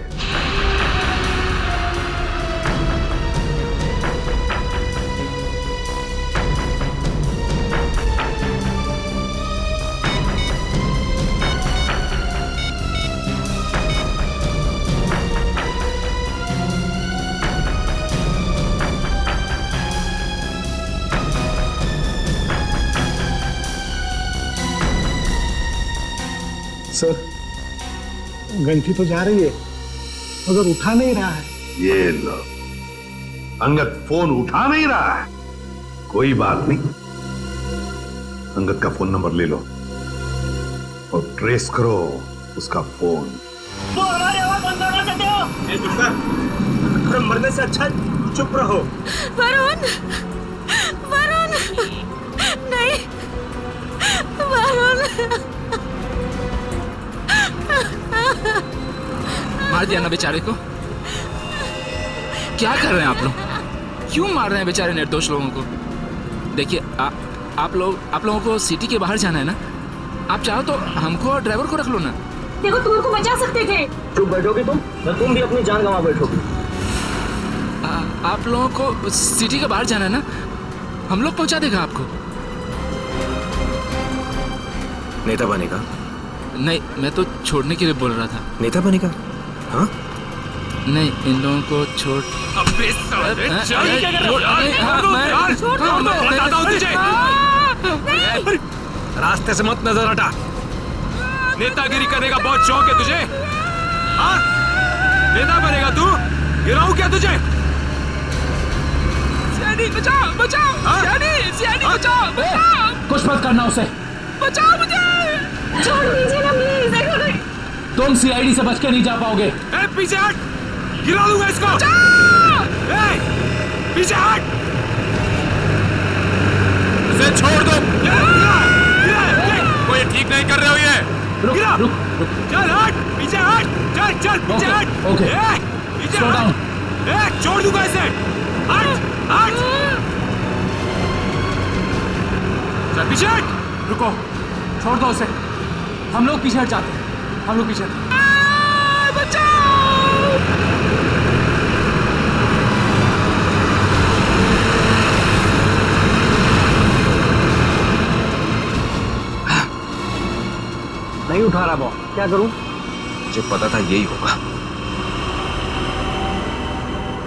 सर, घंटी तो जा रही है मगर उठा नहीं रहा है। ये लो, अंगद फोन उठा नहीं रहा है। कोई बात नहीं, अंगद का फोन नंबर ले लो और ट्रेस करो उसका फोन। मरने से अच्छा चुप रहो। वरुण, वरुण, नहीं, वरुण। मार दिया ना बेचारे को। क्या कर रहे हैं आप लोग? क्यों मार रहे हैं बेचारे निर्दोष लोगों को? देखिए आप लोगों को सिटी के बाहर जाना है ना, आप चाहो तो हमको और ड्राइवर को रख लो ना। देखो, तुम उनको बचा सकते थे। चुप बैठोगे तुम भी अपनी जान गंवा बैठोगे। आप लोगों को सिटी के बाहर जाना है ना, हम लोग पहुंचा देगा आपको। नेता बनेगा? नहीं, मैं तो छोड़ने के लिए बोल रहा था। नेता बनेगा? हाँ? नहीं, इन लोगों को छोड़। अबे साले, रास्ते से मत नजर हटा। नेतागिरी करने का बहुत शौक है तुझे? हाँ? नेता बनेगा तू? गिराऊं क्या तुझे? सियानी बचाओ, बचाओ, सियानी बचाओ, बचाओ। कुछ मत करना उसे। बचाओ मुझे। छोड़ दीजिए ना प्लीज। तुम सीआईडी से बच के नहीं जा पाओगे। पीछे हट, गिरा दूंगा इसको। पीछे हट, इसे छोड़ दो। कोई ठीक नहीं कर रहे हो ये। रुक। चल हट, पीछे हट, चल पीछे हट। ओके, पीछे हट, छोड़ दूंगा इसे। हट। चल पीछे हट। रुको, छोड़ दो उसे। हम लोग पीछे हट जाते हैं। हम लोग पीछे नहीं उठा रहा बॉल, क्या करूं? मुझे पता था यही होगा।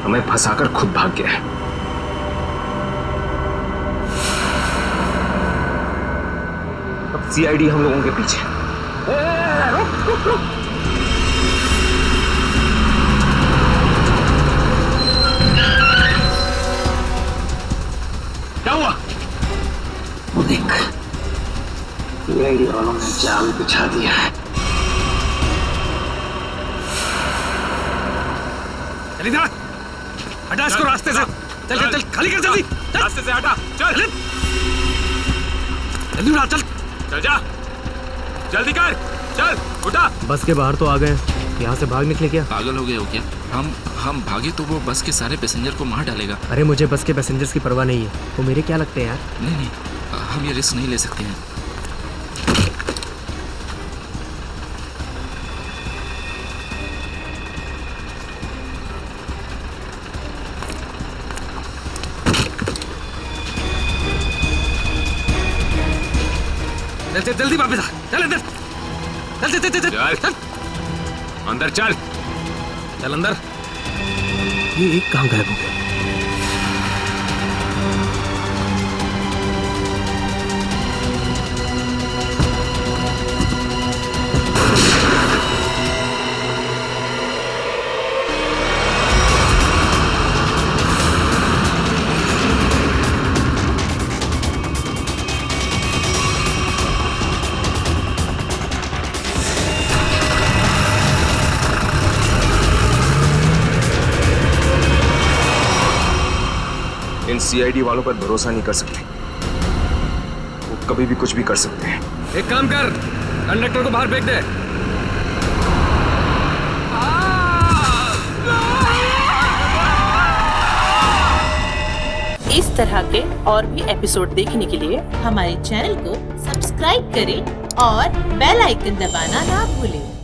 हमें फंसाकर खुद भाग गया है। अब सीआईडी हम लोगों के पीछे। रुक। क्या हुआ? वो देख, सीआईडी वालों ने जाल बिछा दिया है। चल इधर, हटा इसको रास्ते से। चल खाली कर जल्दी। रास्ते से हटा, चल जल्दी उठा, चल जा, जल्दी कर, चल उठा। बस के बाहर तो आ गए, यहाँ से भाग निकले क्या? पागल हो गए हो क्या? हम भागे तो वो बस के सारे पैसेंजर को मार डालेगा। अरे मुझे बस के पैसेंजर्स की परवाह नहीं है, वो मेरे क्या लगते हैं यार। नहीं, हम ये रिस्क नहीं ले सकते हैं। चल जल्दी वापस आ, चल अंदर, चल अंदर, चल अंदर। ये एक कहाँ गायब हो गया? इन सीआईडी वालों पर भरोसा नहीं कर सकते, वो कभी भी कुछ भी कर सकते हैं। एक काम कर, कंडक्टर को बाहर फेंक दे। इस तरह के और भी एपिसोड देखने के लिए हमारे चैनल को सब्सक्राइब करें और बेल आइकन दबाना ना भूलें।